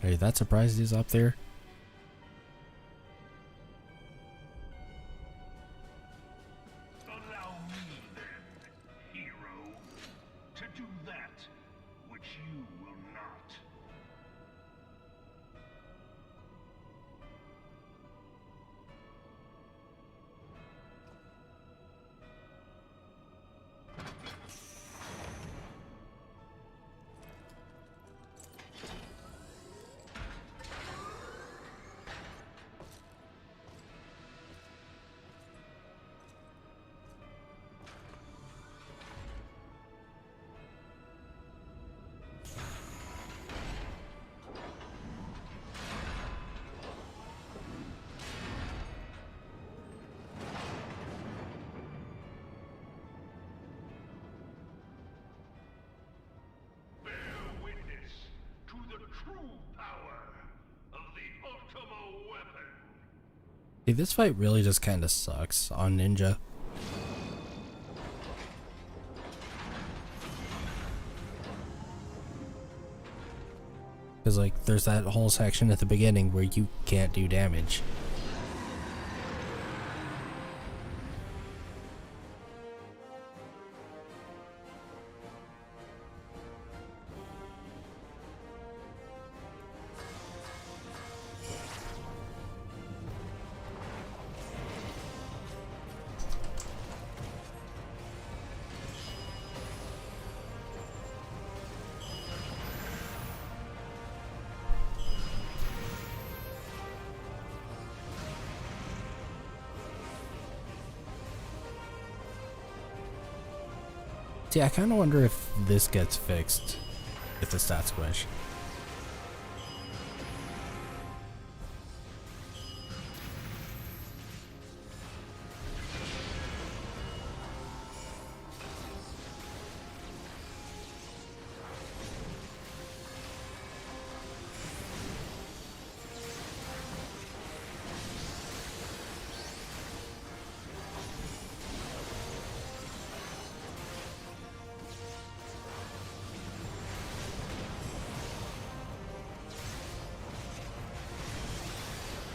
Are you that surprised he's up there? Allow me then, hero, to do that which you will not. power of the Ultima weapon. See, this fight really just kind of sucks on Ninja. Because, like, there's that whole section at the beginning where you can't do damage. See, I kind of wonder if this gets fixed with the stat squish.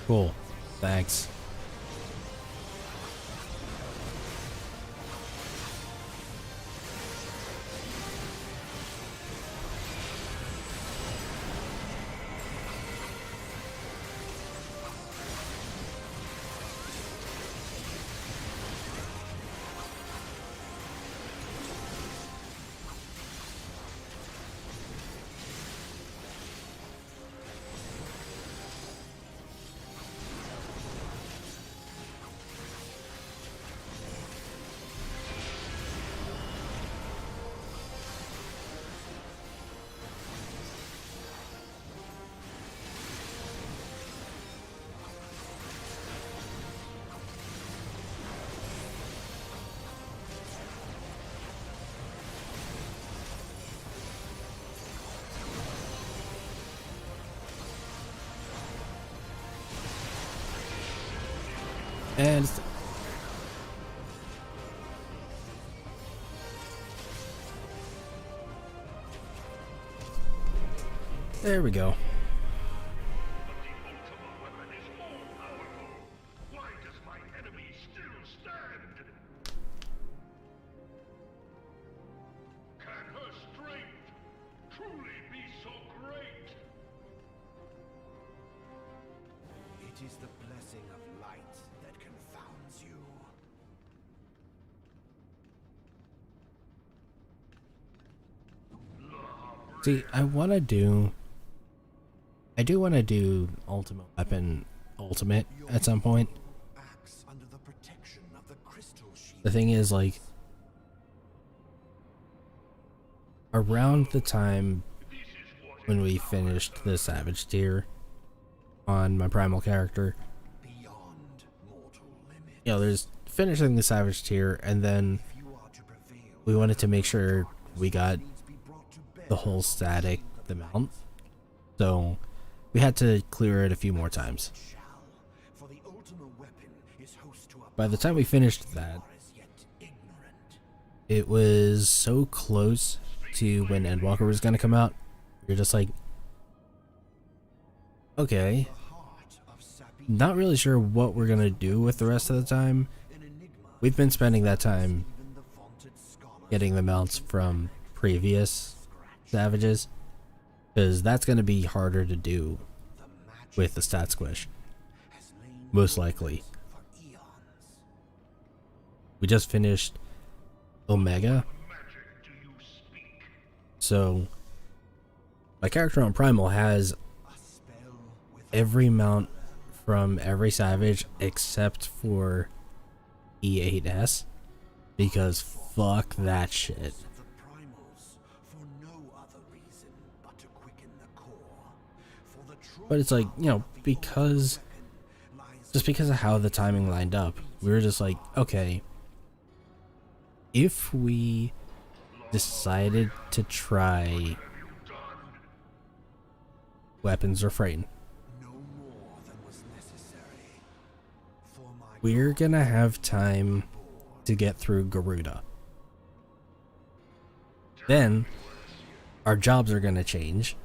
Cool. Thanks. And there we go. The Ultima weapon is more powerful. Why does my enemy still stand? Can her strength truly be so great? It is the blessing of light that confounds you. See, I do want to do Ultimate Weapon Ultimate at some point. Acts under the protection of the crystal shield. The thing is, like, around the time when we finished the Savage tier on my Primal character, Beyond mortal limit. you know, there's finishing the Savage tier, and then If you are to prevail, we wanted to make sure we got needs be brought to bear the whole static, the mount. So we had to clear it a few more times. shall. For the Ultima weapon is host to a By the time we finished that, power as yet ignorant. it was so close to when Endwalker was going to come out. You're just like, okay, The heart of Sabi, not really sure what we're going to do with the rest of the time. an enigma. We've been spending that time Even the vaunted scholar getting the mounts from previous Savages, because that's going to be harder to do the magic with the stat squish, has lain most likely. for eons. We just finished Omega, Magic do you speak? so my character on Primal has A spell with every mount from every Savage except for E8S, because fuck that shit. the primals for no other reason but to quicken the core. For the true But it's like, you know, because just because of how the timing lined up, we were just like, okay, if we decided to try weapons refrain. No more than was necessary. For my We're gonna have time to get through Garuda. Then, our jobs are gonna change.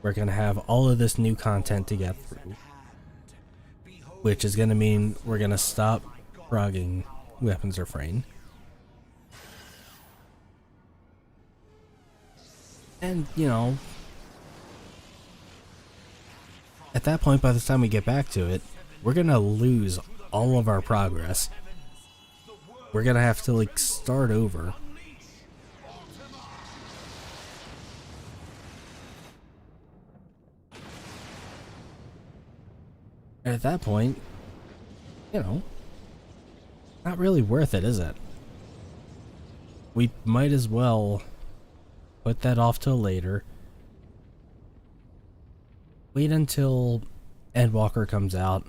We're gonna have all of this new content to get through, which is gonna mean we're gonna stop progging weapons refrain. And, you know, at that point, by the time we get back to it, we're gonna lose all of our progress. We're gonna have to, like, start over. And at that point, you know, not really worth it, is it? We might as well put that off till later. Wait until Endwalker comes out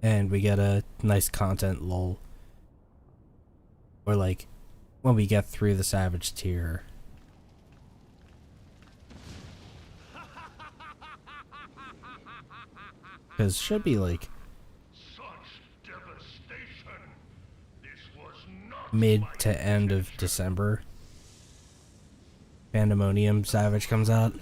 and we get a nice content lull. Or like when we get through the Savage tier. Because should be like mid to end of December. Pandemonium Savage comes out.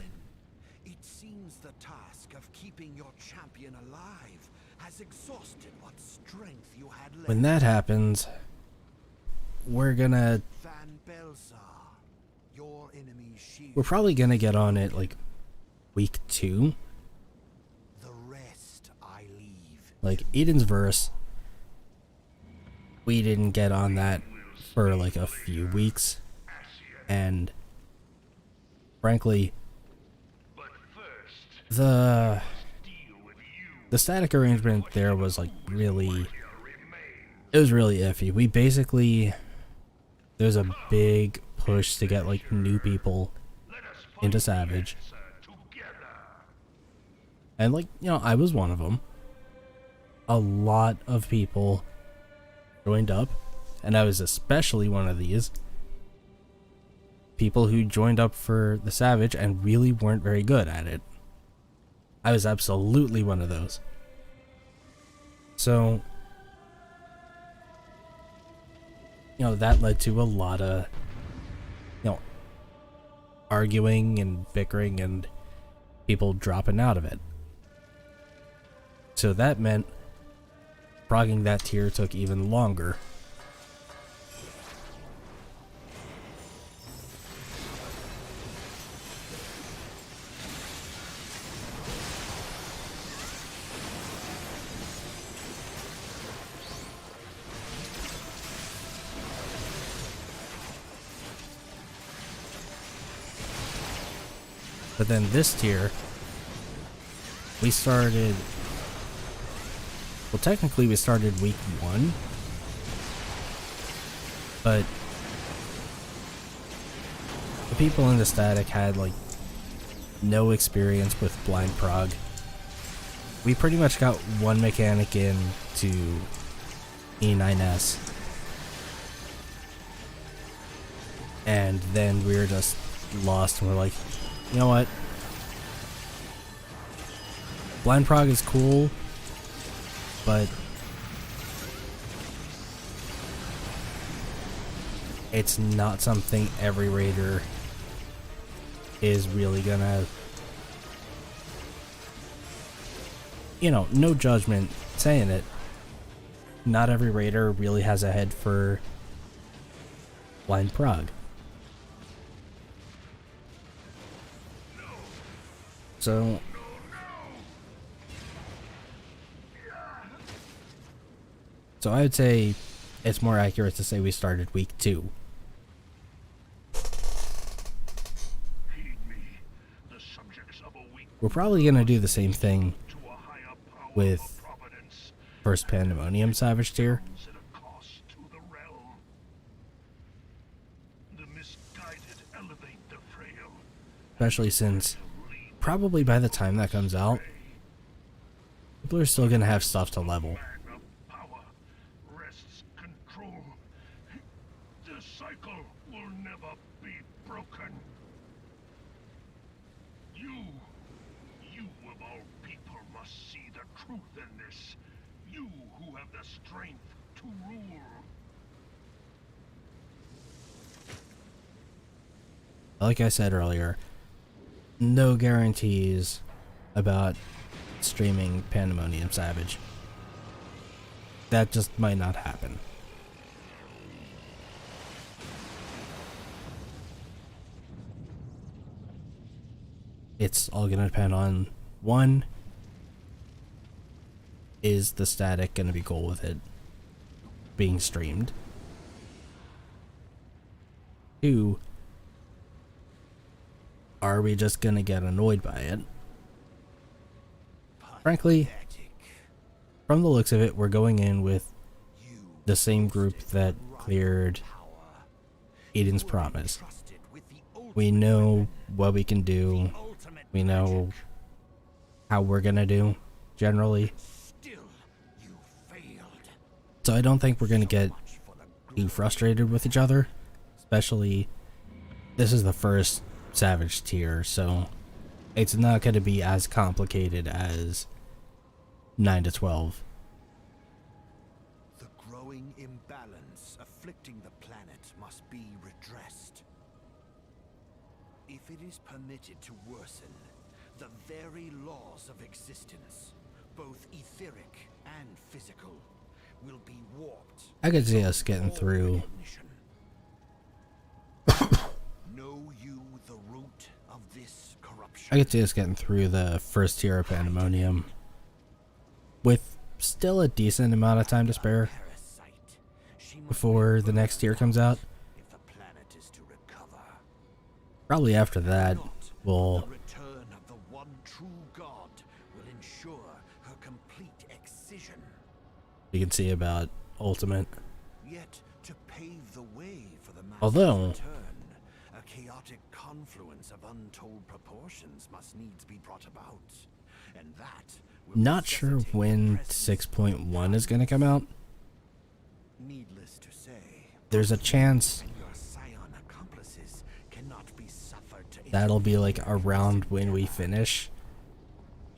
It seems the task of keeping your champion alive has exhausted what strength you had left. When that happens, we're gonna... Van Belsar, your enemy's shield. We're probably gonna get on it like week 2. The rest I leave. Like Eden's verse, we didn't get on that for like a few weeks, and frankly, the static arrangement there was like really, it was really iffy. We basically, there's a big push to get like new people into Savage, and like, you know, I was one of them. A lot of people joined up, and I was especially one of these people who joined up for the Savage and really weren't very good at it. I was absolutely one of those. So, you know, that led to a lot of, you know, arguing and bickering and people dropping out of it. So that meant progging that tier took even longer. But then this tier, we started... Well, technically we started week 1. But the people in the static had, like, no experience with blind prog. We pretty much got one mechanic in to E9S. And then we were just lost and we're like, you know what? Blind prog is cool, but it's not something every raider is really gonna, you know, no judgment saying it. Not every raider really has a head for blind prog. So I would say it's more accurate to say we started week 2. We're probably going to do the same thing with first Pandemonium Savage tier. Especially since probably by the time that comes out, people are still going to have stuff to level. The cycle will never be broken. You must see the truth in this. You who have the strength to rule. Like I said earlier, no guarantees about streaming Pandemonium Savage. That just might not happen. It's all gonna depend on, one, is the static gonna be cool with it being streamed? Two, are we just gonna get annoyed by it? Frankly, from the looks of it, we're going in with the same group that cleared Eden's Promise. We know what we can do. We know how we're gonna do, generally. So I don't think we're gonna get too frustrated with each other. Especially, this is the first Savage tier, so it's not gonna be as complicated as 9 to 12. The growing imbalance afflicting the planet must be redressed. If it is permitted to worsen, the very laws of existence, both etheric and physical, will be warped. I could see us getting through. Know you the root of this corruption? I could see us getting through the first tier of Pandemonium with still a decent amount of time to spare before the next tier comes out. If the planet is to recover. Probably after that, we'll The return of the one true God will ensure her complete excision. we can see about Ultimate. Yet to pave the way for the master's Although, return, a chaotic confluence of untold proportions must needs be brought about, and that will not sure necessitate when the presence 6.1 is going to come out. Needless to say, There's a chance your scion accomplices cannot be suffered to that'll be like around when we finish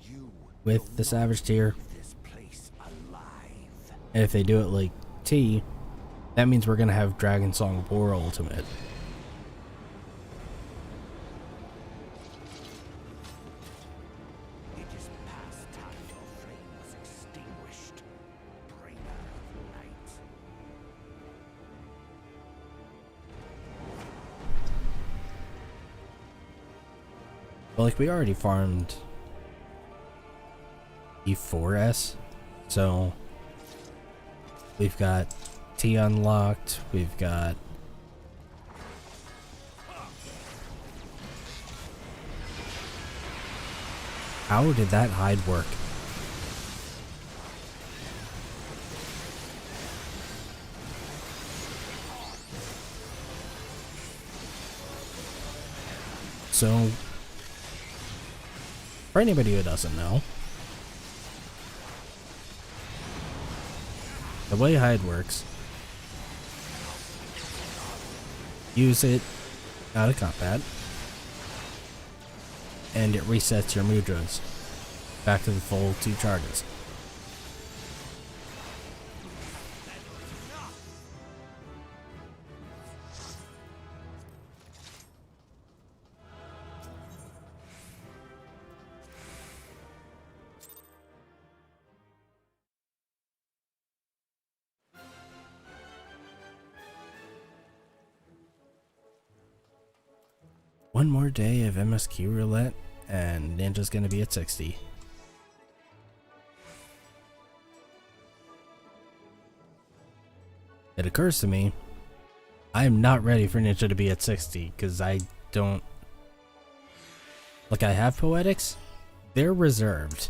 you with the Savage tier. leave this place alive. And if they do it like T, that means we're going to have Dragon Song War Ultimate. It is past time your flame was extinguished, bringer of light. But like we already farmed E4S, so we've got T unlocked, we've got how did that hide work? So for anybody who doesn't know, the way hide works, use it out of combat, and it resets your mudras back to the full 2 charges. One more day of MSQ roulette, and Ninja's gonna be at 60. It occurs to me, I am not ready for Ninja to be at 60, because I don't... Like, I have Poetics, they're reserved.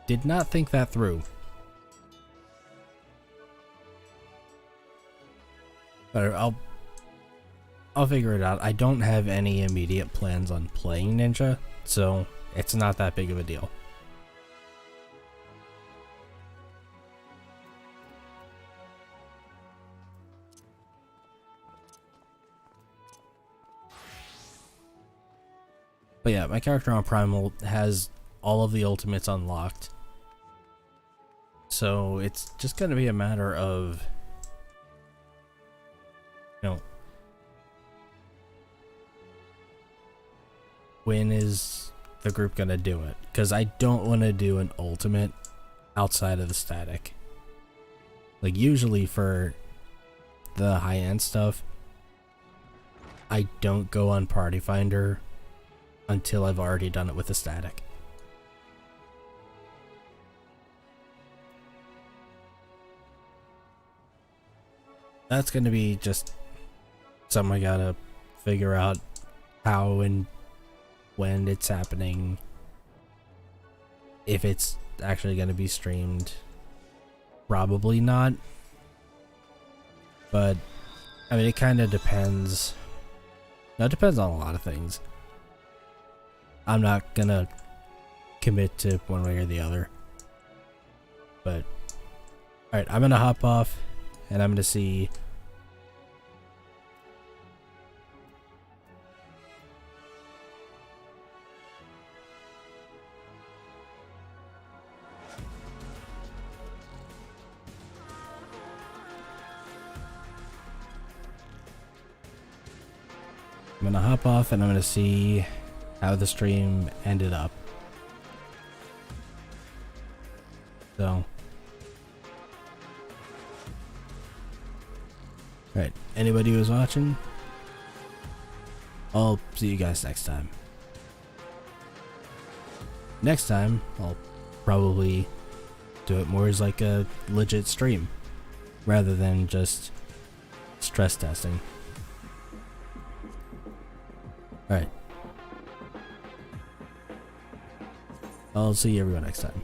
Did not think that through. But I'll figure it out. I don't have any immediate plans on playing Ninja, so it's not that big of a deal. But yeah, my character on Primal has all of the ultimates unlocked. So it's just going to be a matter of, you know, when is the group going to do it? Because I don't want to do an ultimate outside of the static. Like, usually for the high-end stuff, I don't go on Party Finder until I've already done it with the static. That's going to be just something I gotta figure out how and when it's happening. If it's actually going to be streamed, probably not. But, I mean, it kind of depends. Now, it depends on a lot of things. I'm not gonna commit to one way or the other. But, alright, I'm gonna hop off and I'm gonna see. I'm gonna hop off and I'm gonna see how the stream ended up. So, alright, anybody who's watching, I'll see you guys next time. Next time, I'll probably do it more as like a legit stream, rather than just stress testing. Alright. I'll see everyone next time.